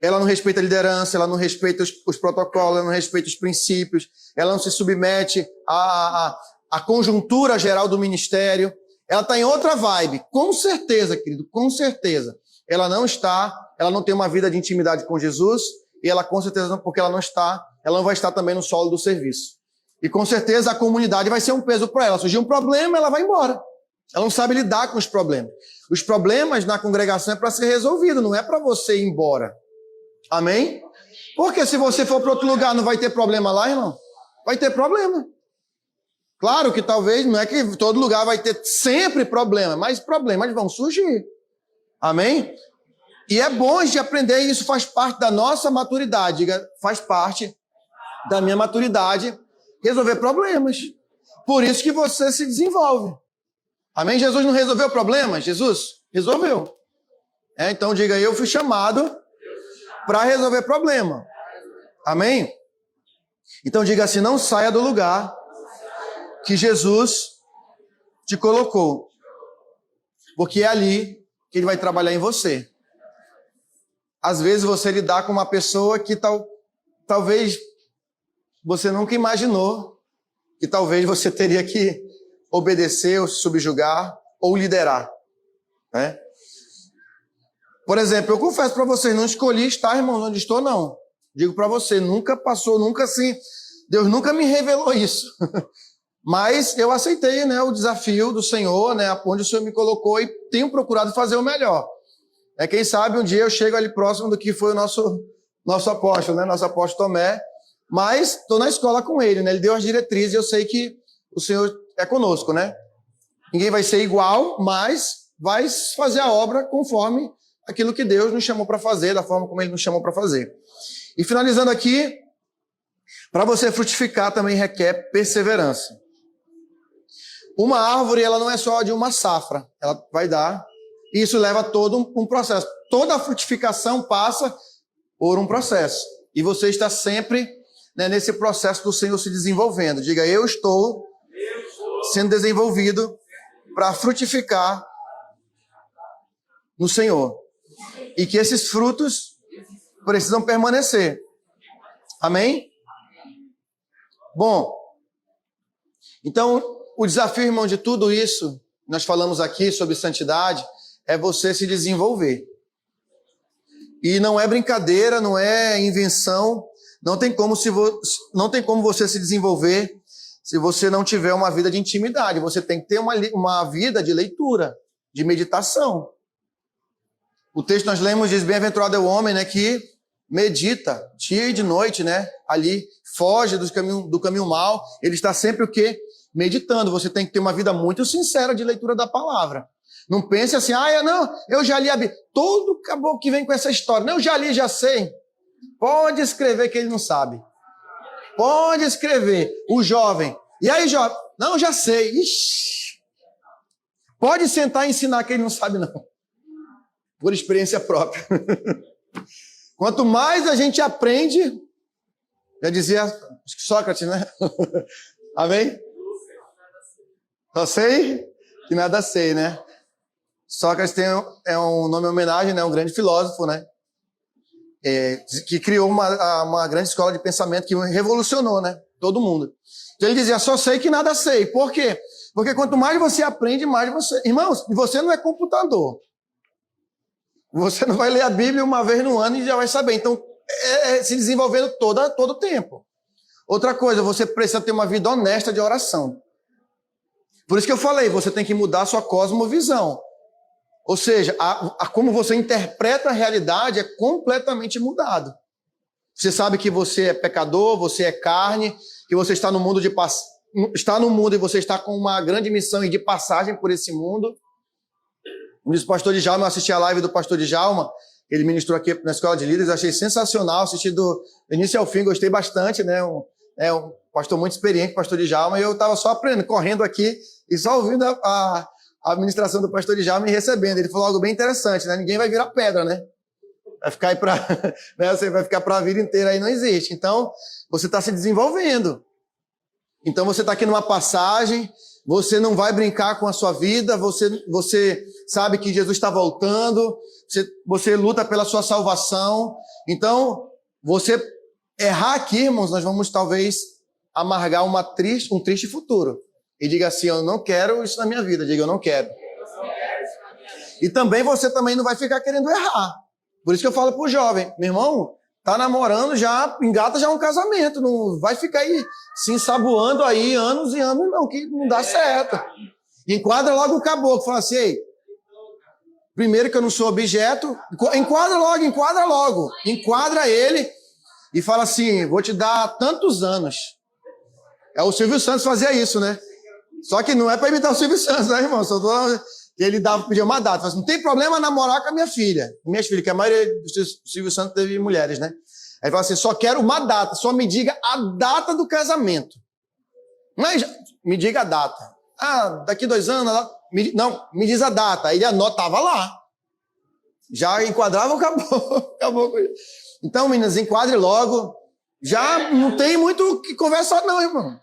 Ela não respeita a liderança, ela não respeita os protocolos, ela não respeita os princípios, ela não se submete à conjuntura geral do ministério. Ela está em outra vibe. Com certeza, querido, com certeza. Ela não tem uma vida de intimidade com Jesus e ela, com certeza, porque ela não vai estar também no solo do serviço. E com certeza a comunidade vai ser um peso para ela. Surgir um problema, ela vai embora. Ela não sabe lidar com os problemas. Os problemas na congregação é para ser resolvido, não é para você ir embora. Amém? Porque se você for para outro lugar, não vai ter problema lá, irmão? Vai ter problema. Claro que talvez, não é que todo lugar vai ter sempre problema, mas problemas vão surgir. Amém? E é bom a gente aprender, isso faz parte da nossa maturidade, faz parte da minha maturidade, resolver problemas. Por isso que você se desenvolve. Amém? Jesus não resolveu problemas? Jesus resolveu. Então diga, eu fui chamado para resolver problema. Amém? Então diga assim, não saia do lugar que Jesus te colocou. Porque é ali que ele vai trabalhar em você. Às vezes você lidar com uma pessoa que talvez você nunca imaginou que talvez você teria que obedecer ou subjugar ou liderar. Né? Por exemplo, eu confesso para vocês, não escolhi estar, irmãos, onde estou, não. Digo para você, nunca passou, nunca assim, Deus nunca me revelou isso. Mas eu aceitei, né, o desafio do Senhor, né, onde o Senhor me colocou e tenho procurado fazer o melhor. Quem sabe um dia eu chego ali próximo do que foi o nosso apóstolo, né, nosso apóstolo Tomé, mas estou na escola com ele, né, ele deu as diretrizes e eu sei que o Senhor é conosco, né. Ninguém vai ser igual, mas vai fazer a obra conforme aquilo que Deus nos chamou para fazer, da forma como Ele nos chamou para fazer. E finalizando aqui, para você frutificar também requer perseverança. Uma árvore, ela não é só de uma safra, ela vai dar, e isso leva todo um processo. Toda a frutificação passa por um processo. E você está sempre, né, nesse processo do Senhor se desenvolvendo. Diga, eu estou sendo desenvolvido para frutificar no Senhor. E que esses frutos precisam permanecer. Amém? Bom, então, o desafio, irmão, de tudo isso, nós falamos aqui sobre santidade, é você se desenvolver. E não é brincadeira, não é invenção, não tem como você se desenvolver se você não tiver uma vida de intimidade. Você tem que ter uma vida de leitura, de meditação. O texto nós lemos diz, bem-aventurado é o homem, né, que medita dia e de noite, né, ali, foge do caminho mau, ele está sempre o quê? Meditando. Você tem que ter uma vida muito sincera de leitura da palavra. Não pense assim, eu já li a Bíblia. Todo caboclo que vem com essa história, não, eu já li, já sei. Pode escrever que ele não sabe. Pode escrever. O jovem. E aí, jovem? Não, já sei. Ixi. Pode sentar e ensinar que ele não sabe, não. Por experiência própria. Quanto mais a gente aprende, já dizia Sócrates, né? Amém? Só sei que nada sei, né? Sócrates é um nome em homenagem, né? Um grande filósofo, né? Que criou uma grande escola de pensamento que revolucionou, né? Todo mundo. Então ele dizia, só sei que nada sei. Por quê? Porque quanto mais você aprende, mais você... Irmãos, você não é computador. Você não vai ler a Bíblia uma vez no ano e já vai saber. Então, se desenvolvendo todo o tempo. Outra coisa, você precisa ter uma vida honesta de oração. Por isso que eu falei, você tem que mudar a sua cosmovisão. Ou seja, como você interpreta a realidade é completamente mudado. Você sabe que você é pecador, você é carne, que você está no mundo está no mundo e você está com uma grande missão e de passagem por esse mundo. Como diz o pastor Djalma, eu assisti a live do pastor Djalma, ele ministrou aqui na Escola de Líderes, achei sensacional, assisti do início ao fim, gostei bastante, né? Um pastor muito experiente, pastor Djalma, e eu estava só aprendendo, correndo aqui e só ouvindo a administração do pastor Djalma e recebendo. Ele falou algo bem interessante, né? Ninguém vai virar pedra, né? Vai ficar aí né? Você vai ficar para a vida inteira, aí não existe. Então, você está se desenvolvendo. Então, você está aqui numa passagem, você não vai brincar com a sua vida, você sabe que Jesus está voltando, você luta pela sua salvação. Então, você errar aqui, irmãos, nós vamos talvez amargar um triste futuro. E diga assim, eu não quero isso na minha vida. Diga, eu não quero. E também você também não vai ficar querendo errar. Por isso que eu falo pro jovem, meu irmão, tá namorando já, engata já um casamento, não vai ficar aí se ensaboando aí anos e anos, não, que não dá certo. Enquadra logo o caboclo, fala assim, ei, primeiro que eu não sou objeto, enquadra logo, enquadra ele e fala assim, vou te dar tantos anos. O Silvio Santos fazia isso, né? Só que não é para imitar o Silvio Santos, né, irmão? Ele pedia uma data. Assim, não tem problema namorar com a minha filha. Minhas filhas, que a maioria do Silvio Santos teve mulheres, né? Aí fala assim, só quero uma data. Só me diga a data do casamento. Mas me diga a data. Daqui 2 anos... me diz a data. Aí ele anotava lá. Já enquadrava o caboclo. Então, meninas, enquadre logo. Já não tem muito o que conversar não, irmão.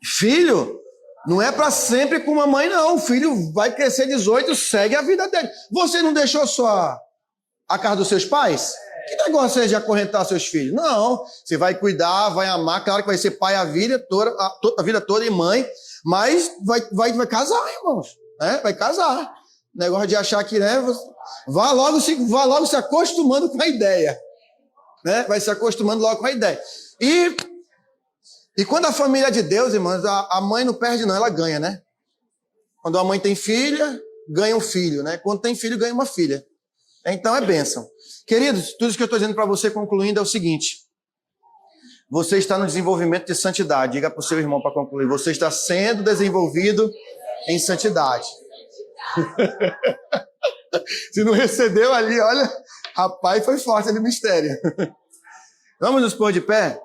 Filho... Não é para sempre com a mãe, não. O filho vai crescer 18, segue a vida dele. Você não deixou a casa dos seus pais? Que negócio é de acorrentar seus filhos? Não. Você vai cuidar, vai amar. Claro que vai ser pai a vida toda e mãe. Mas vai casar, irmãos. Né? Vai casar. Negócio de achar que, né? Vá logo se acostumando com a ideia. Né? Vai se acostumando logo com a ideia. E E quando a família é de Deus, irmãos, a mãe não perde não, ela ganha, né? Quando a mãe tem filha, ganha um filho, né? Quando tem filho, ganha uma filha. Então é bênção. Queridos, tudo isso que eu estou dizendo para você, concluindo, é o seguinte. Você está no desenvolvimento de santidade. Diga para o seu irmão para concluir. Você está sendo desenvolvido em santidade. Se não recebeu ali, olha, rapaz, foi forte ali o mistério. Vamos nos pôr de pé?